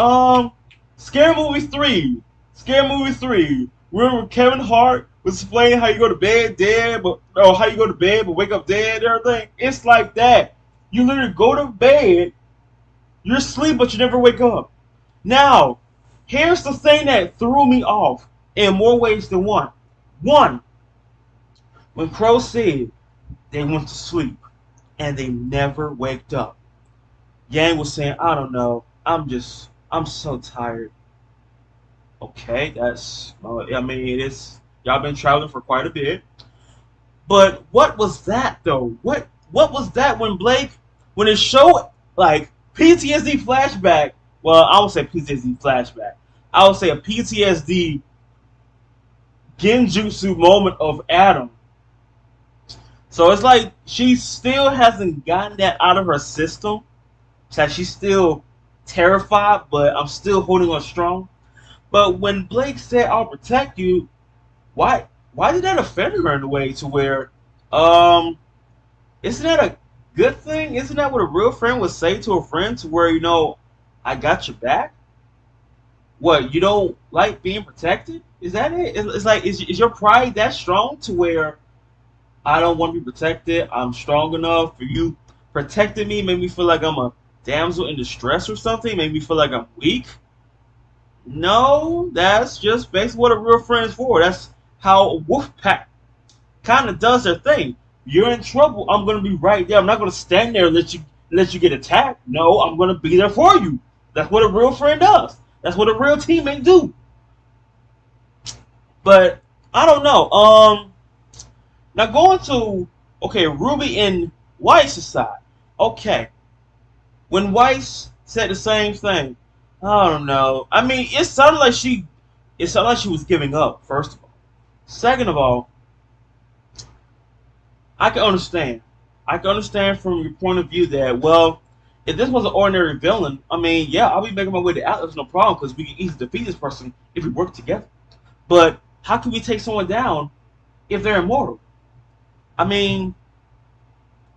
Scary Movie 3. Scary Movie 3. Remember Kevin Hart was explaining how you go to bed dead, how you go to bed but wake up dead and everything? It's like that. You literally go to bed, you're asleep, but you never wake up. Now, here's the thing that threw me off in more ways than one. One, when Crow said they went to sleep and they never waked up, Yang was saying, I don't know, I'm so tired. Okay, y'all been traveling for quite a bit. But what was that though? What was that when it showed like PTSD flashback? Well, I would say PTSD flashback. I would say a PTSD genjutsu moment of Adam. So it's like she still hasn't gotten that out of her system. It's like she's still terrified, but I'm still holding on strong. But when Blake said, I'll protect you, why did that offend her in a way to where, isn't that a good thing? Isn't that what a real friend would say to a friend, to where, I got your back? What, you don't like being protected? Is that it? It's like, is your pride that strong to where I don't want to be protected? I'm strong enough for you protecting me, make me feel like I'm a damsel in distress or something, make me feel like I'm weak? No, that's just basically what a real friend is for. That's how a wolf pack kind of does their thing. You're in trouble, I'm going to be right there. I'm not going to stand there and let you get attacked. No, I'm going to be there for you. That's what a real friend does. That's what a real teammate do. But I don't know. Now going to RWBY and Weiss's side. Okay, when Weiss said the same thing, I don't know. I mean, it sounded like she was giving up. First of all, second of all, I can understand. I can understand from your point of view that, well, if this was an ordinary villain, I mean, yeah, I'll be making my way to Atlas, no problem, because we can easily defeat this person if we work together. But how can we take someone down if they're immortal? I mean,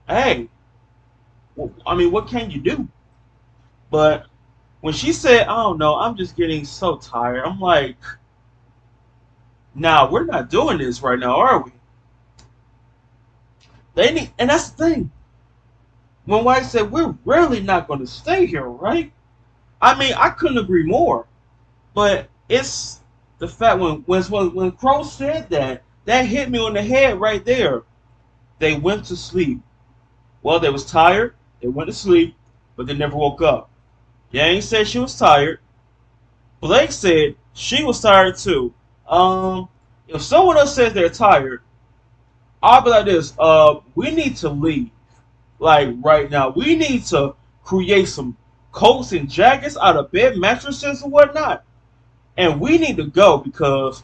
hey, what can you do? But when she said, I don't know, I'm just getting so tired, I'm like, nah, we're not doing this right now, are we? They need, and that's the thing. When White said, we're really not going to stay here, right? I mean, I couldn't agree more. But it's the fact when Crow said that, that hit me on the head right there. They went to sleep. Well, they was tired. They went to sleep, but they never woke up. Yang said she was tired. Blake said she was tired too. If someone else says they're tired, I'll be like this. We need to leave. Like right now, we need to create some coats and jackets out of bed mattresses and whatnot, and we need to go because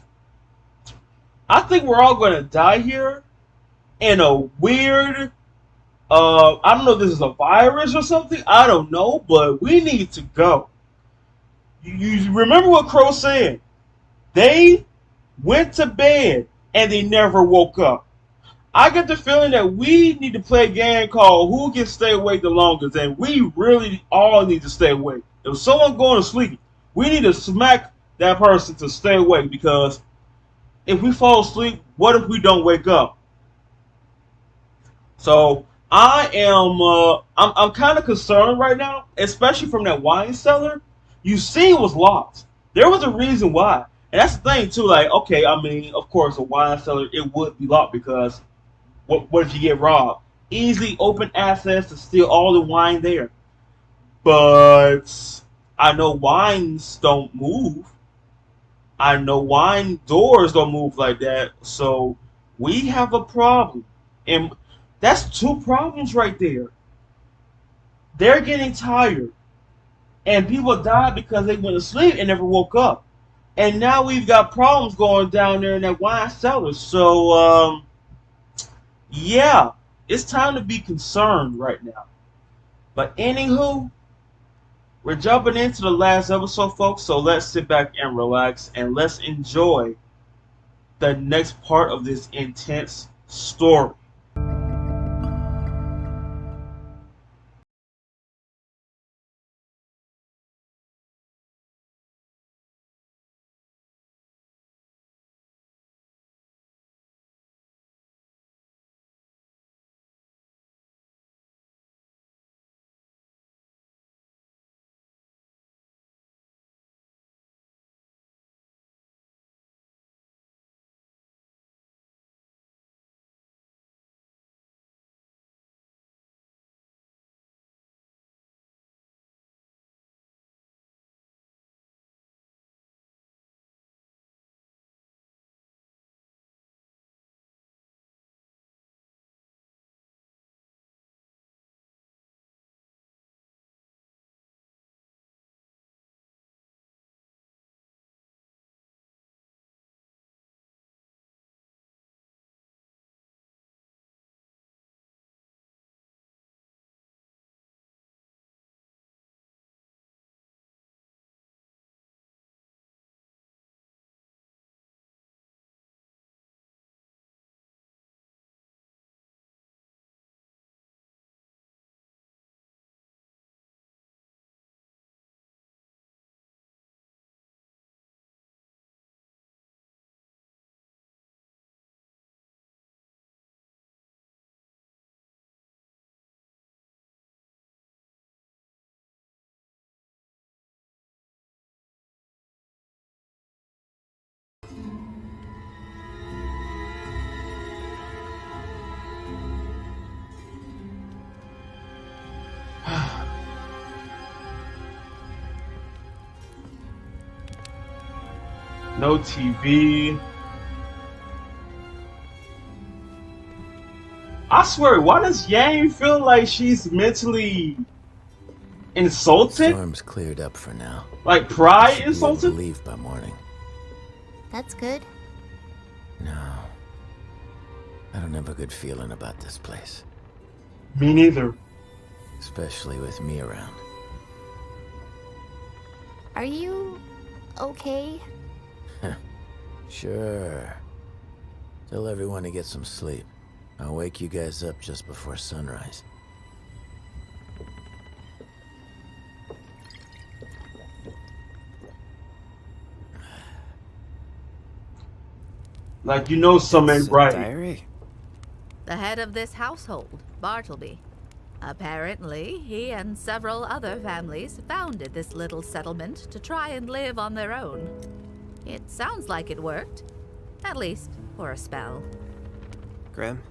I think we're all going to die here in a weird. I don't know if this is a virus or something. I don't know, but we need to go. You remember what Crow said? They went to bed and they never woke up. I get the feeling that we need to play a game called Who Can Stay Awake the Longest, and we really all need to stay awake. If someone's going to sleep, we need to smack that person to stay awake, because if we fall asleep, what if we don't wake up? So I am, I'm kind of concerned right now, especially from that wine cellar. You see, it was locked. There was a reason why, and that's the thing too. Like, okay, I mean, of course, a wine cellar, it would be locked because what if you get robbed? Easy open access to steal all the wine there. But I know wines don't move. I know wine doors don't move like that. So we have a problem. And that's two problems right there. They're getting tired. And people died because they went to sleep and never woke up. And now we've got problems going down there in that wine cellar. So, yeah, it's time to be concerned right now. But anywho, we're jumping into the last episode, folks, so let's sit back and relax and let's enjoy the next part of this intense story. No TV. I swear, why does Yang feel like she's mentally insulted? Storm's cleared up for now. Like pride Should insulted? be able to leave by morning. That's good. No. I don't have a good feeling about this place. Me neither. Especially with me around. Are you okay? Sure. Tell everyone to get some sleep. I'll wake you guys up just before sunrise. Like, you know something ain't right. Diary? The head of this household, Bartleby. Apparently, he and several other families founded this little settlement to try and live on their own. It sounds like it worked. At least, for a spell. Grim?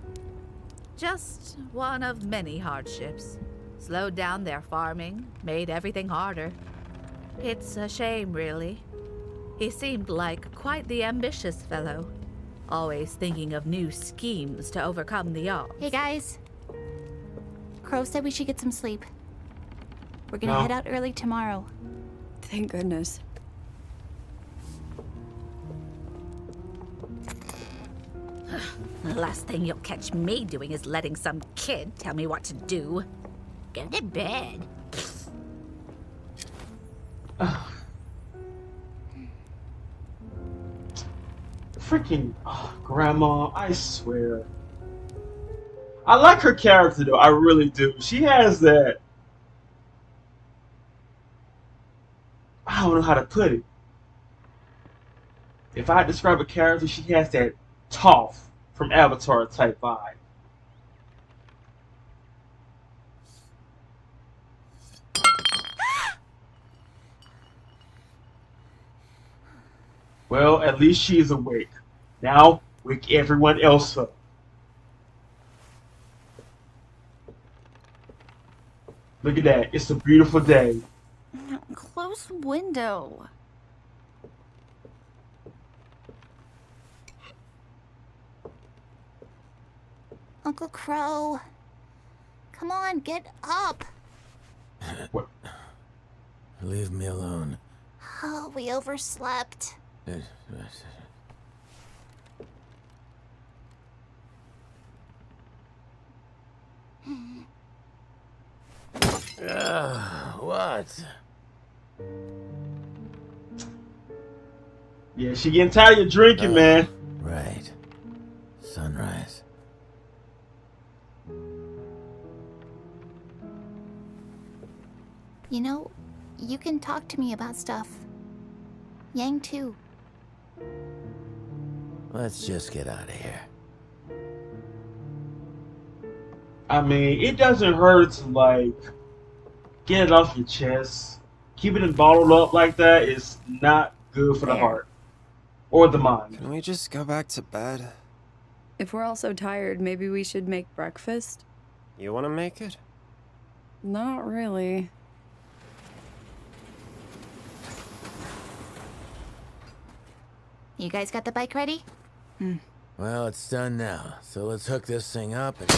Just one of many hardships. Slowed down their farming, made everything harder. It's a shame, really. He seemed like quite the ambitious fellow. Always thinking of new schemes to overcome the odds. Hey guys. Crow said we should get some sleep. We're gonna head out early tomorrow. Thank goodness. The last thing you'll catch me doing is letting some kid tell me what to do. Go to bed. Freaking Grandma, I swear. I like her character though, I really do. She has that, I don't know how to put it. If I describe a character, she has that Toph from Avatar type vibe. Well, at least she is awake. Now, wake everyone else up. Look at that. It's a beautiful day. Close window. Uncle Crow. Come on, get up. What? Leave me alone. Oh, we overslept. What? Yeah, she getting tired of drinking, man. Right. Sunrise. You know, you can talk to me about stuff. Yang too. Let's just get out of here. I mean, it doesn't hurt to, like, get it off your chest. Keeping it bottled up like that is not good for the heart. Or the mind. Can we just go back to bed? If we're all so tired, maybe we should make breakfast? You want to make it? Not really. You guys got the bike ready? Well, it's done now, so let's hook this thing up and...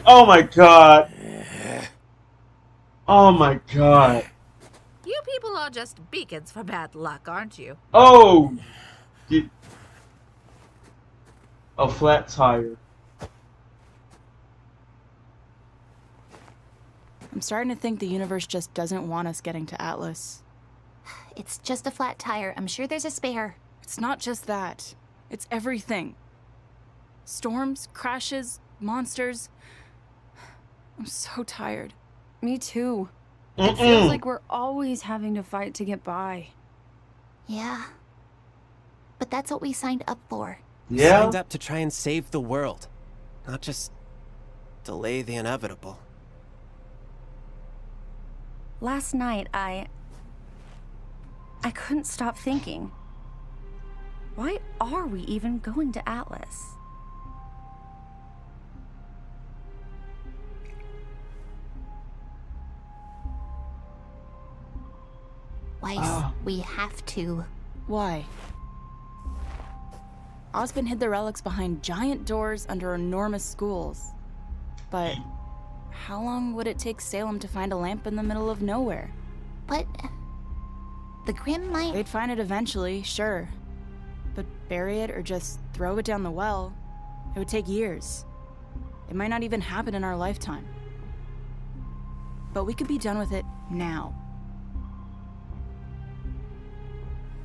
Oh my god. Oh my god. You people are just beacons for bad luck, aren't you? Oh! A flat tire. I'm starting to think the universe just doesn't want us getting to Atlas. It's just a flat tire. I'm sure there's a spare. It's not just that. It's everything. Storms, crashes, monsters. I'm so tired. Me too. It feels like we're always having to fight to get by. Yeah. But that's what we signed up for. Yeah. Signed up to try and save the world, not just delay the inevitable. Last night, I couldn't stop thinking. Why are we even going to Atlas? Weiss, we have to. Why? Ozpin hid the relics behind giant doors under enormous schools. But how long would it take Salem to find a lamp in the middle of nowhere? But the Grimm might... They'd find it eventually, sure. But bury it or just throw it down the well, it would take years. It might not even happen in our lifetime. But we could be done with it now.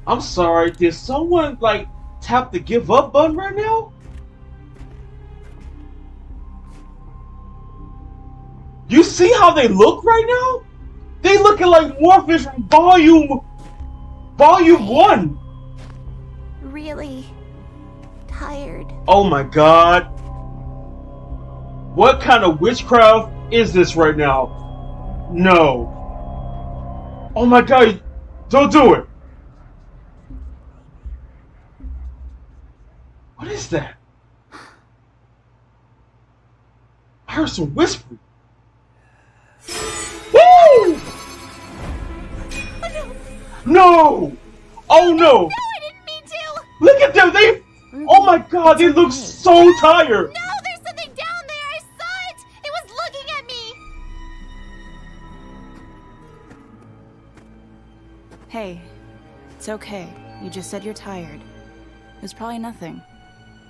I'm sorry, did someone, like, tap the give up button right now? You see how they look right now? They looking like Morpheus from volume 1. really tired. Oh my god. What kind of witchcraft is this right now? No. Oh my god. Don't do it. What is that? I heard some whispering. Woo! No! Oh no! No, I didn't mean to! Look at them! They... Oh my god, they look so tired! No, there's something down there! I saw it! It was looking at me! Hey, it's okay. You just said you're tired. It was probably nothing.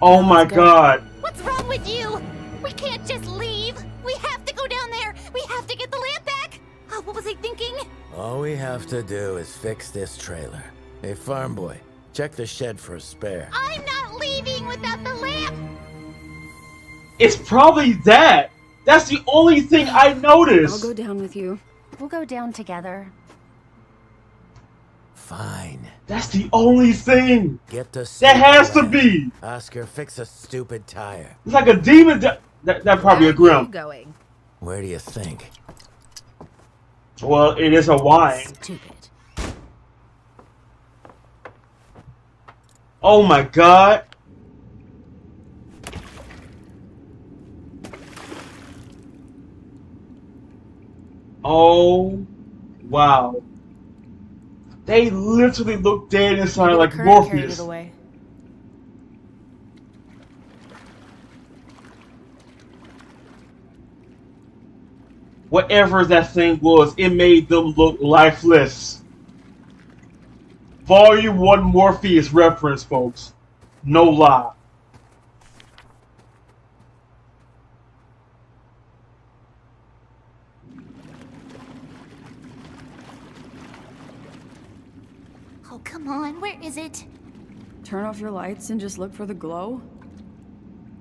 Oh my god. What's wrong with you? We can't just leave! We have to go down there! We have to get the lamp back! Oh, what was I thinking? All we have to do is fix this trailer. Hey, farm boy, check the shed for a spare. I'm not leaving without the lamp! It's probably that! That's the only thing I noticed! I'll go down with you. We'll go down together. Fine. That's the only thing! Get the That has to be! Oscar, fix a stupid tire. It's like a demon. That probably a grim. Going. Where do you think? Well, it is a wine. Stupid. Oh my god. Oh wow. They literally look dead inside like Morpheus. Away. Whatever that thing was, it made them look lifeless. Volume 1 Morpheus reference, folks. No lie. Oh, come on. Where is it? Turn off your lights and just look for the glow?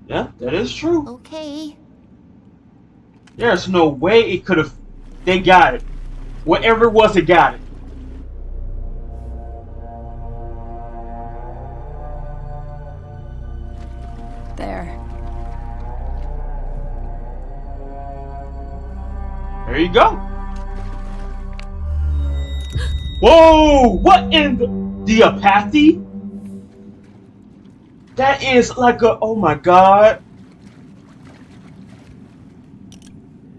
Yeah, that is true. Okay. There's no way it could have... They got it. Whatever it was, they got it. There. There you go. Whoa! What in the apathy? That is like a... Oh my god.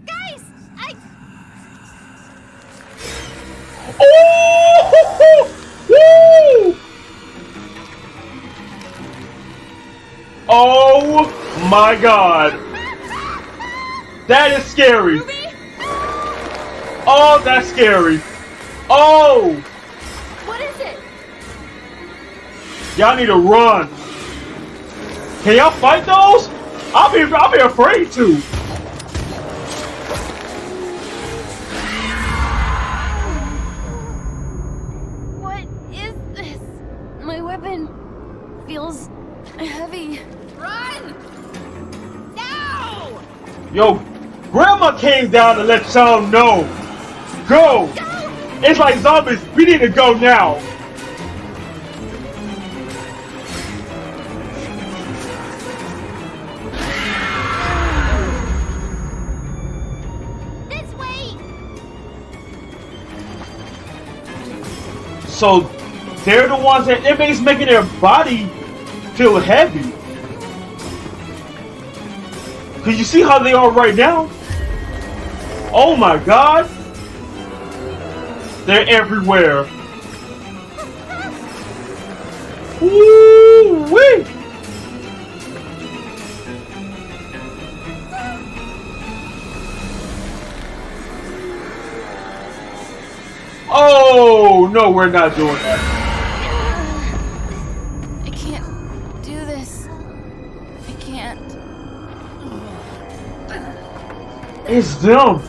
Guys! Oh! Woo! Oh my god. That is scary. Oh, that's scary. Oh! What is it? Y'all need to run. Can y'all fight those? I'll be afraid to. What is this? My weapon feels heavy. Run! Now! Yo, Grandma came down to let y'all know. Go! It's like zombies. We need to go now. This way! So they're the ones that everybody's making their body feel heavy. Cause you see how they are right now? Oh my god! They're everywhere. Woo-wee! Oh no, we're not doing that. I can't do this. I can't. It's them.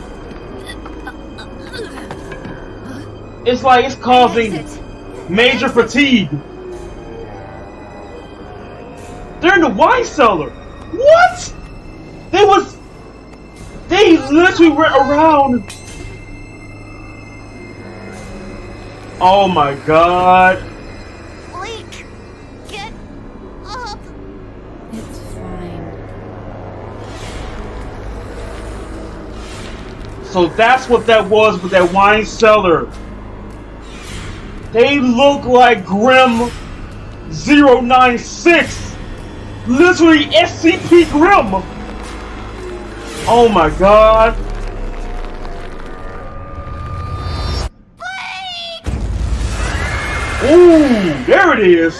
It's like it's causing major fatigue. They're in the wine cellar. What? They literally went around. Oh my god. Blake, get So that's what that was with that wine cellar. They look like Grim 096. Literally SCP Grim. Oh my god. Ooh, there it is.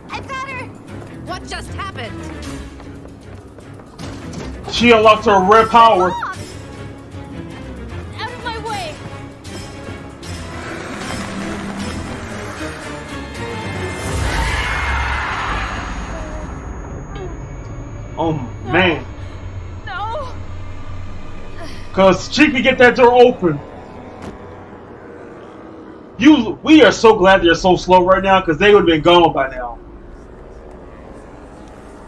I've got her! What just happened? She unlocked her rare power. Out of my way! Oh man. No! Cause she can get that door open. We are so glad they're so slow right now, because they would have been gone by now.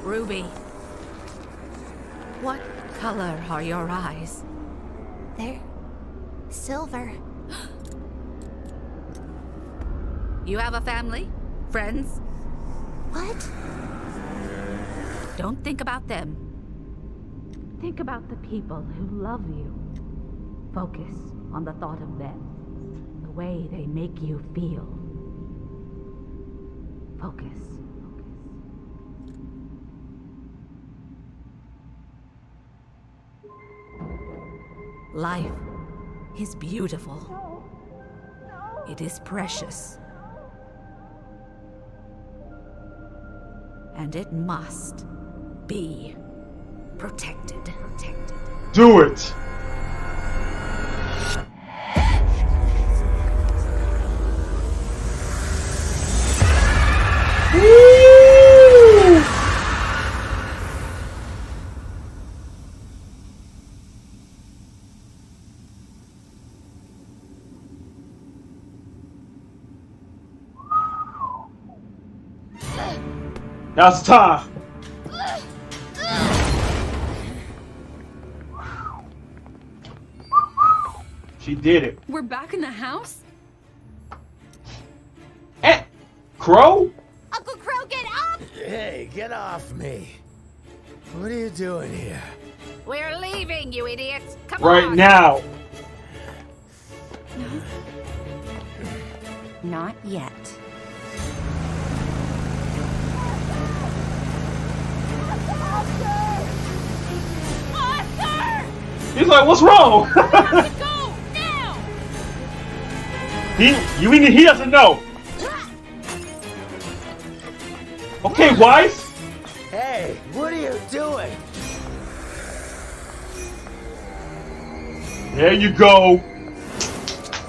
Ruby. What color are your eyes? They're silver. You have a family? Friends? What? Don't think about them. Think about the people who love you. Focus on the thought of them. The way they make you feel. Focus. Life is beautiful. It is precious. And it must be protected. Do it. Woo! Now it's time. She did it. We're back in the house? Crow? Uncle Crow, get up! Hey, get off me. What are you doing here? We're leaving, you idiots. Come Right on. now. Not yet. He's like, what's wrong? He doesn't know. Okay, wife. Hey, what are you doing? There you go.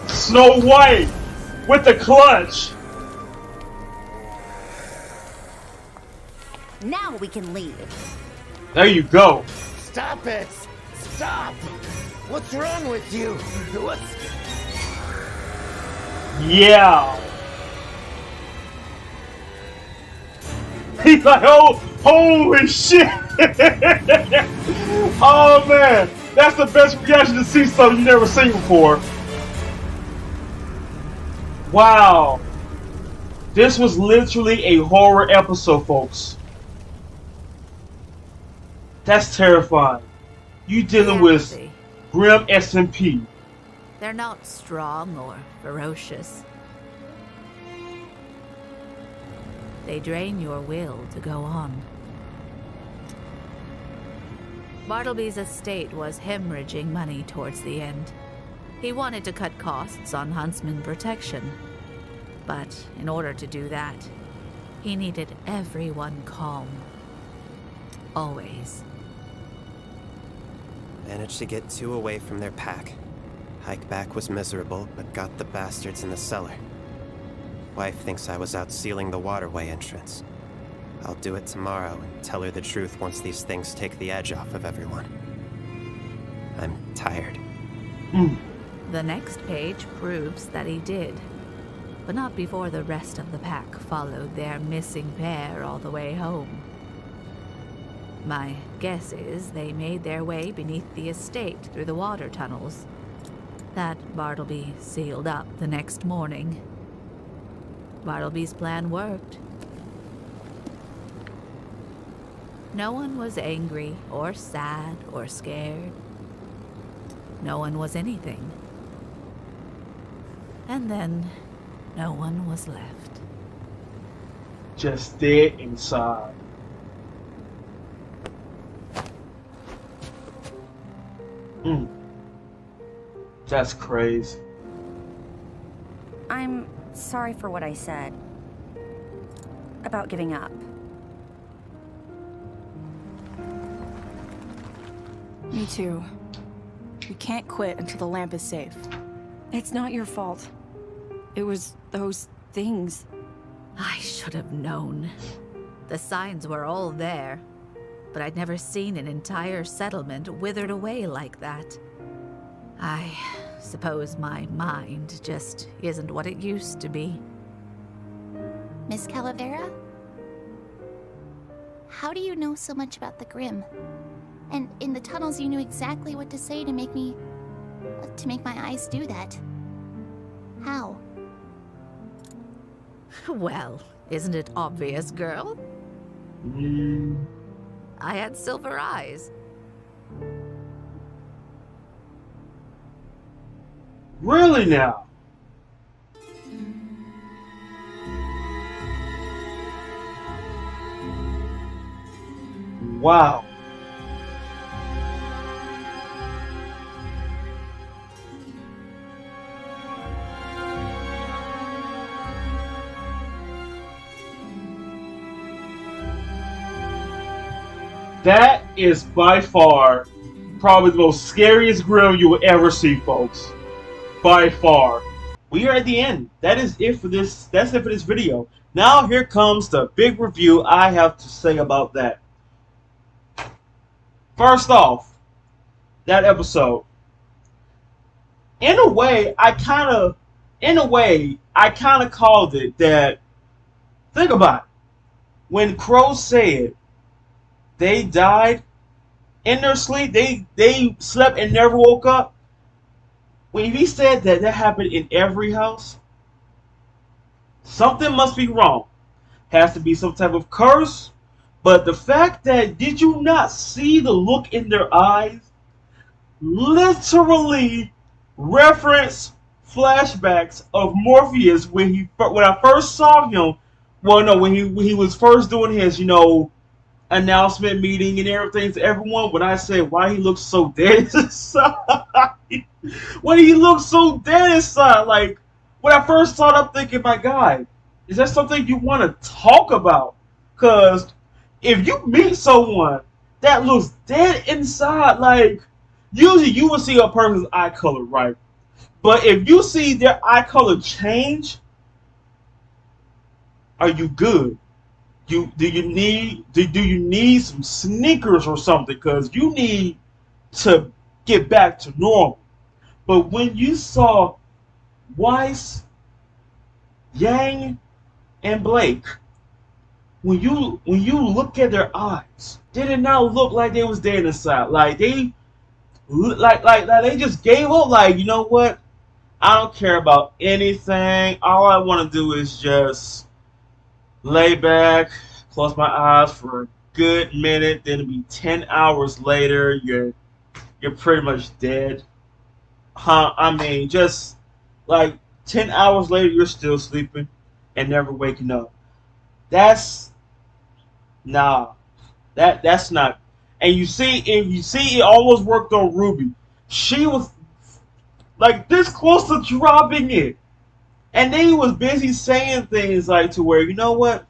Snow White with the clutch. Now we can leave. There you go. Stop it! Stop! What's wrong with you? What's... Yeah. He's like, oh, holy shit. Oh man, that's the best reaction to see something you've never seen before. Wow. This was literally a horror episode, folks. That's terrifying. You dealing with Grim SMP. They're not strong or ferocious. They drain your will to go on. Bartleby's estate was hemorrhaging money towards the end. He wanted to cut costs on Huntsman protection. But in order to do that, he needed everyone calm. Always. Managed to get 2 away from their pack. Hike back was miserable, but got the bastards in the cellar. Wife thinks I was out sealing the waterway entrance. I'll do it tomorrow and tell her the truth once these things take the edge off of everyone. I'm tired. The next page proves that he did. But not before the rest of the pack followed their missing pair all the way home. My guess is they made their way beneath the estate through the water tunnels that Bartleby sealed up the next morning. Bartleby's plan worked. No one was angry or sad or scared. No one was anything. And then, no one was left. Just dead inside. That's crazy. I'm sorry for what I said. About giving up. Me too. We can't quit until the lamp is safe. It's not your fault. It was those things. I should have known. The signs were all there, but I'd never seen an entire settlement withered away like that. I suppose my mind just isn't what it used to be. Miss Calavera? How do you know so much about the Grimm? And in the tunnels you knew exactly what to say to make my eyes do that. How? Well, isn't it obvious, girl? I had silver eyes. Really now? Wow. That is by far probably the most scariest grill you will ever see, folks. By far. We are at the end. That is it for this. That's it for this video. Now here comes the big review I have to say about that. First off, that episode. In a way, I kind of called it that. Think about it. When Crow said they died in their sleep, they slept and never woke up. When he said that happened in every house, something must be wrong. Has to be some type of curse. But the fact that, did you not see the look in their eyes? Literally reference flashbacks of Morpheus when I first saw him. Well, no, when he was first doing his, announcement meeting and everything to everyone. When I said why he looks so dead inside, when he looks so dead inside, like when I first saw it, I'm thinking, my God, is that something you want to talk about? Because if you meet someone that looks dead inside, like usually you will see a person's eye color, right? But if you see their eye color change, are you good? Do you need some sneakers or something? Because you need to get back to normal. But when you saw Weiss, Yang, and Blake, when you look at their eyes, they did not look like they was dead inside. Like they they just gave up. Like, you know what? I don't care about anything. All I want to do is just lay back, close my eyes for a good minute. Then it'll be 10 hours later, you're pretty much dead. I mean, just like 10 hours later, you're still sleeping and never waking up. That's not. And you see, it almost worked on Ruby. She was like this close to dropping it. And then he was busy saying things like to where, you know what?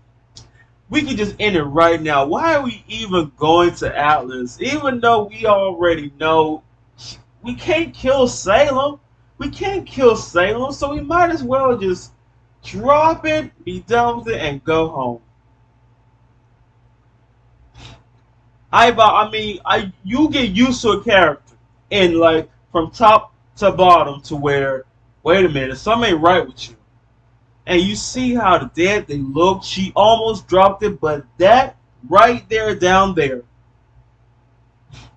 We can just end it right now. Why are we even going to Atlas? Even though we already know we can't kill Salem. We can't kill Salem, so we might as well just drop it, be done with it, and go home. You get used to a character and like from top to bottom to where, wait a minute, something ain't right with you. And you see how dead they look. She almost dropped it, but that right there, down there,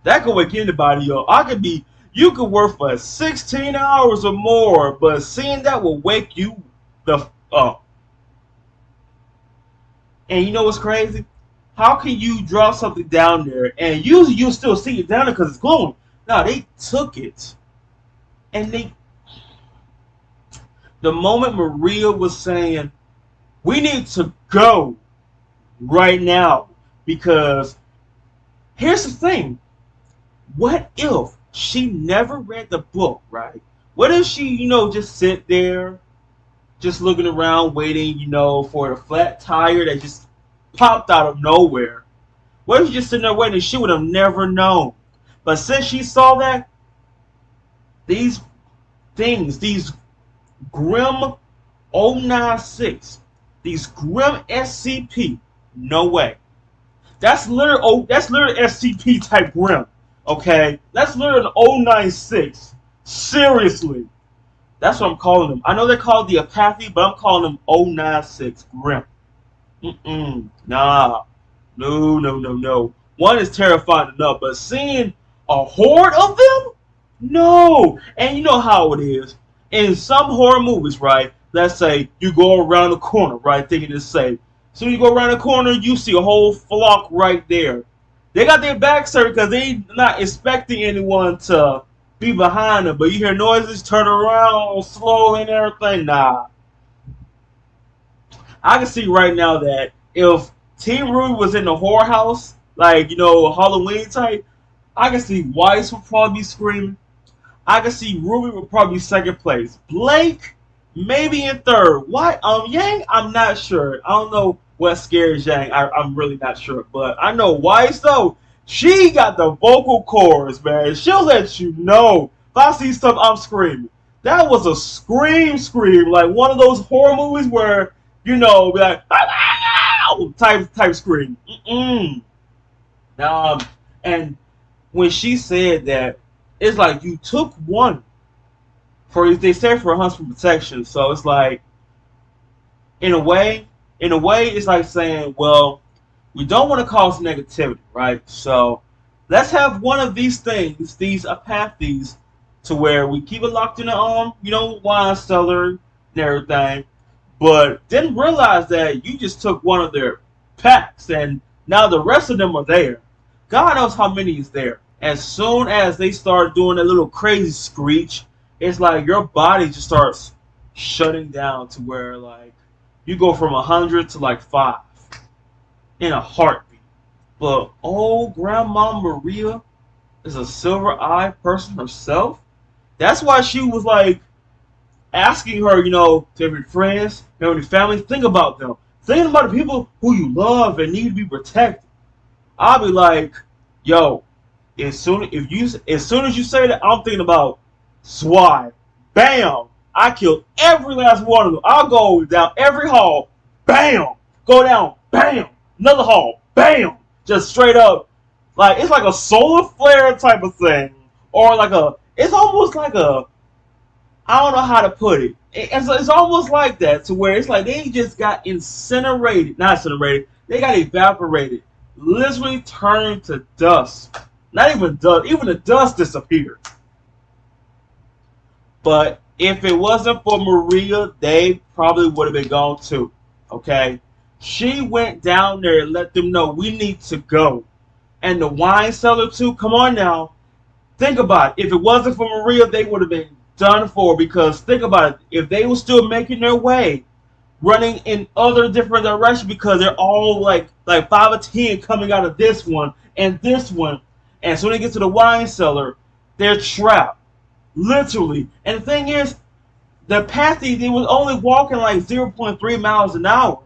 that could wake anybody up. You could work for 16 hours or more, but seeing that will wake you the up. And you know what's crazy? how can you draw something down there and usually you'll still see it down there because it's glowing? No, they took it and the moment Maria was saying, we need to go right now, because here's the thing. What if she never read the book, right? What if she, just sit there, just looking around, waiting, for a flat tire that just popped out of nowhere? What if she just sitting there waiting? She would have never known. But since she saw that, these things, these Grim 096, these Grim SCP, no way. That's literally SCP type Grim. Okay? That's literally an 096. Seriously. That's what I'm calling them. I know they're called the Apathy, but I'm calling them 096 Grim. Nah. No. One is terrifying enough, but seeing a horde of them? No. And you know how it is. In some horror movies, right? Let's say you go around the corner, right? Thinking it's safe. So you go around the corner, you see a whole flock right there. They got their backs turned because they're not expecting anyone to be behind them. But you hear noises, turn around, slow and everything. Nah. I can see right now that if Team RWBY was in the horror house, like, Halloween type, I can see Weiss would probably be screaming. I can see RWBY would probably be second place. Blake, maybe in third. Why? Yang, I'm not sure. I don't know what scares Yang. I'm really not sure. But I know Weiss, though, she got the vocal cords, man. She'll let you know. If I see stuff, I'm screaming. That was a scream, like one of those horror movies where, be like, type scream. And when she said that, it's like you took one they said for hunts for protection. So it's like, in a way, it's like saying, well, we don't want to cause negativity, right? So let's have one of these things, these apathies, to where we keep it locked in the wine cellar and everything, but didn't realize that you just took one of their packs and now the rest of them are there. God knows how many is there. As soon as they start doing a little crazy screech, it's like your body just starts shutting down to where, like, you go from 100 to like 5 in a heartbeat. But Grandma Maria is a silver-eyed person herself. That's why she was like asking her, to every friends, every family, think about them. Think about the people who you love and need to be protected. I'll be like, yo, as soon as you say that, I'm thinking about SWAT. Bam! I killed every last one of them. I'll go down every hall. Bam! Go down. Bam! Another hall. Bam! Just straight up. Like, it's like a solar flare type of thing. Or like it's almost like I don't know how to put it. It's almost like that, to where it's like they just got incinerated. Not incinerated. They got evaporated. Literally turned to dust. Not even dust. Even the dust disappeared. But if it wasn't for Maria, they probably would have been gone too. Okay? She went down there and let them know we need to go. And the wine cellar too. Come on now. Think about it. If it wasn't for Maria, they would have been done for. Because think about it. If they were still making their way, running in other different directions, because they're all like 5 or 10 coming out of this one and this one. And so when they get to the wine cellar, they're trapped. Literally. And the thing is, the Pathy, they was only walking like 0.3 miles an hour.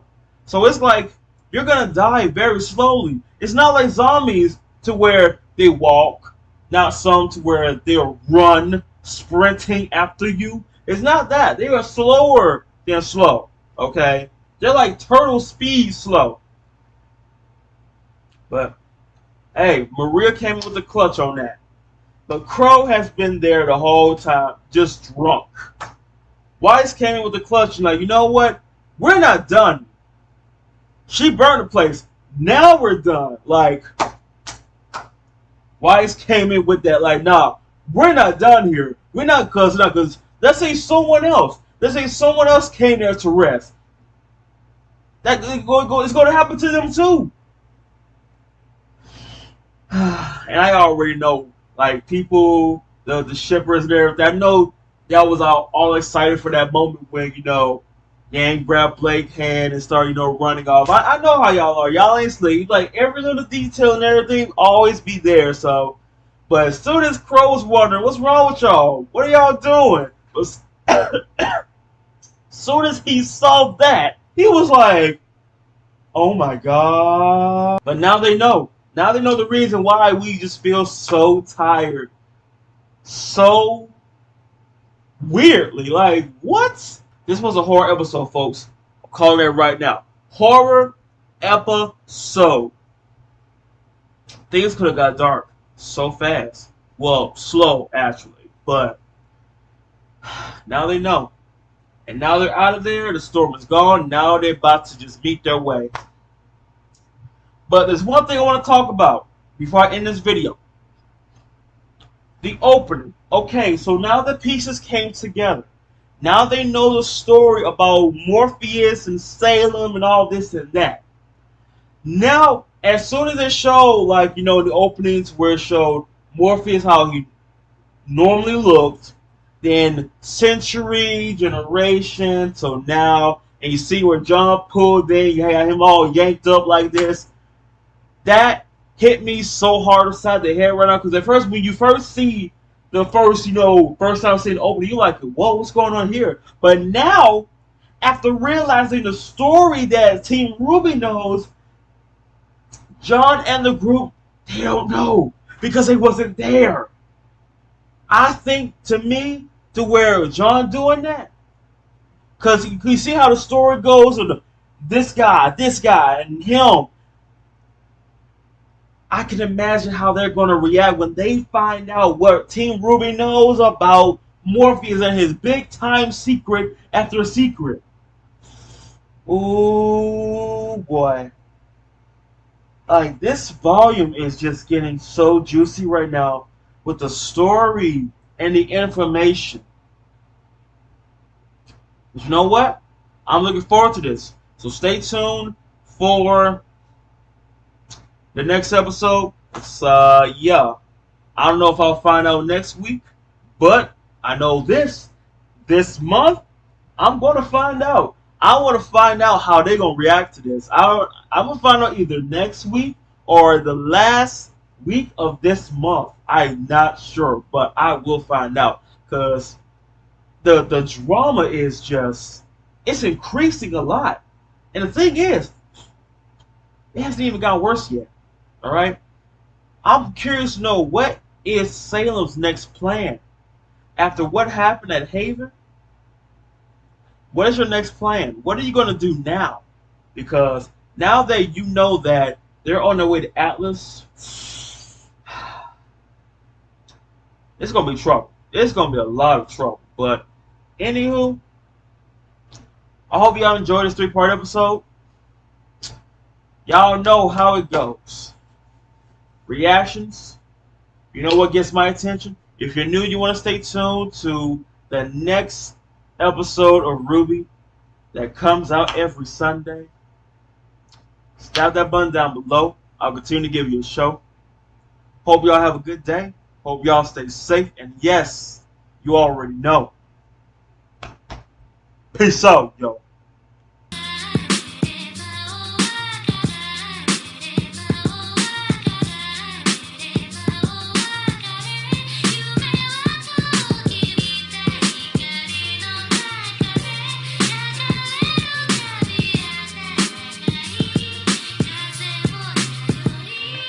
So it's like, you're going to die very slowly. It's not like zombies to where they walk. Not some to where they'll run, sprinting after you. It's not that. They are slower than slow. Okay? They're like turtle speed slow. But, hey, Maria came in with the clutch on that. But Crow has been there the whole time, just drunk. Weiss came in with the clutch and like, you know what? We're not done. She burned the place. Now we're done. Like, Weiss came in with that, like, nah, we're not done here. We're not because let's say someone else. Let's say someone else came there to rest. That it's going to happen to them too. And I already know, like, people, the shippers and everything, I know y'all was all excited for that moment when, Yang grabbed Blake's hand and started, running off. I know how y'all are. Y'all ain't sleep. Like, every little detail and everything always be there, so. But as soon as Crow was wondering, what's wrong with y'all? What are y'all doing? As soon as he saw that, he was like, oh my god. But now they know. Now they know the reason why we just feel so tired. So weirdly. Like, what? This was a horror episode, folks. I'm calling it right now. Horror episode. Things could have got dark so fast. Well, slow, actually. But now they know. And now they're out of there. The storm is gone. Now they're about to just meet their way. But there's one thing I want to talk about before I end this video. The opening. Okay, so now the pieces came together. Now they know the story about Morpheus and Salem and all this and that. Now, as soon as it showed, like, the openings where it showed Morpheus how he normally looked, then century, generation, so now, and you see where John pulled in, you had him all yanked up like this. That hit me so hard inside the head right now, because at first, when you first see the first time seeing the opening, you're like, whoa, what's going on here? But now, after realizing the story that Team RWBY knows, John and the group, they don't know, because they wasn't there. I think, to me, to where John doing that, because you see how the story goes, of this guy, and him. I can imagine how they're going to react when they find out what Team RWBY knows about Morpheus and his big-time secret after secret. Ooh, boy. Like, this volume is just getting so juicy right now with the story and the information. But you know what? I'm looking forward to this. So stay tuned for the next episode. Yeah. I don't know if I'll find out next week, but I know this month, I'm going to find out. I want to find out how they're going to react to this. I'm going to find out either next week or the last week of this month. I'm not sure, but I will find out, because the drama is just, it's increasing a lot. And the thing is, it hasn't even gotten worse yet. Alright? I'm curious to know, what is Salem's next plan? After what happened at Haven, what is your next plan? What are you going to do now? Because now that you know that they're on their way to Atlas, it's going to be trouble. It's going to be a lot of trouble. But, anywho, I hope y'all enjoyed this 3-part episode. Y'all know how it goes. Reactions. You know what gets my attention? If you're new, you want to stay tuned to the next episode of RWBY that comes out every Sunday. Stab that button down below. I'll continue to give you a show. Hope y'all have a good day. Hope y'all stay safe. And yes, you already know. Peace out, yo.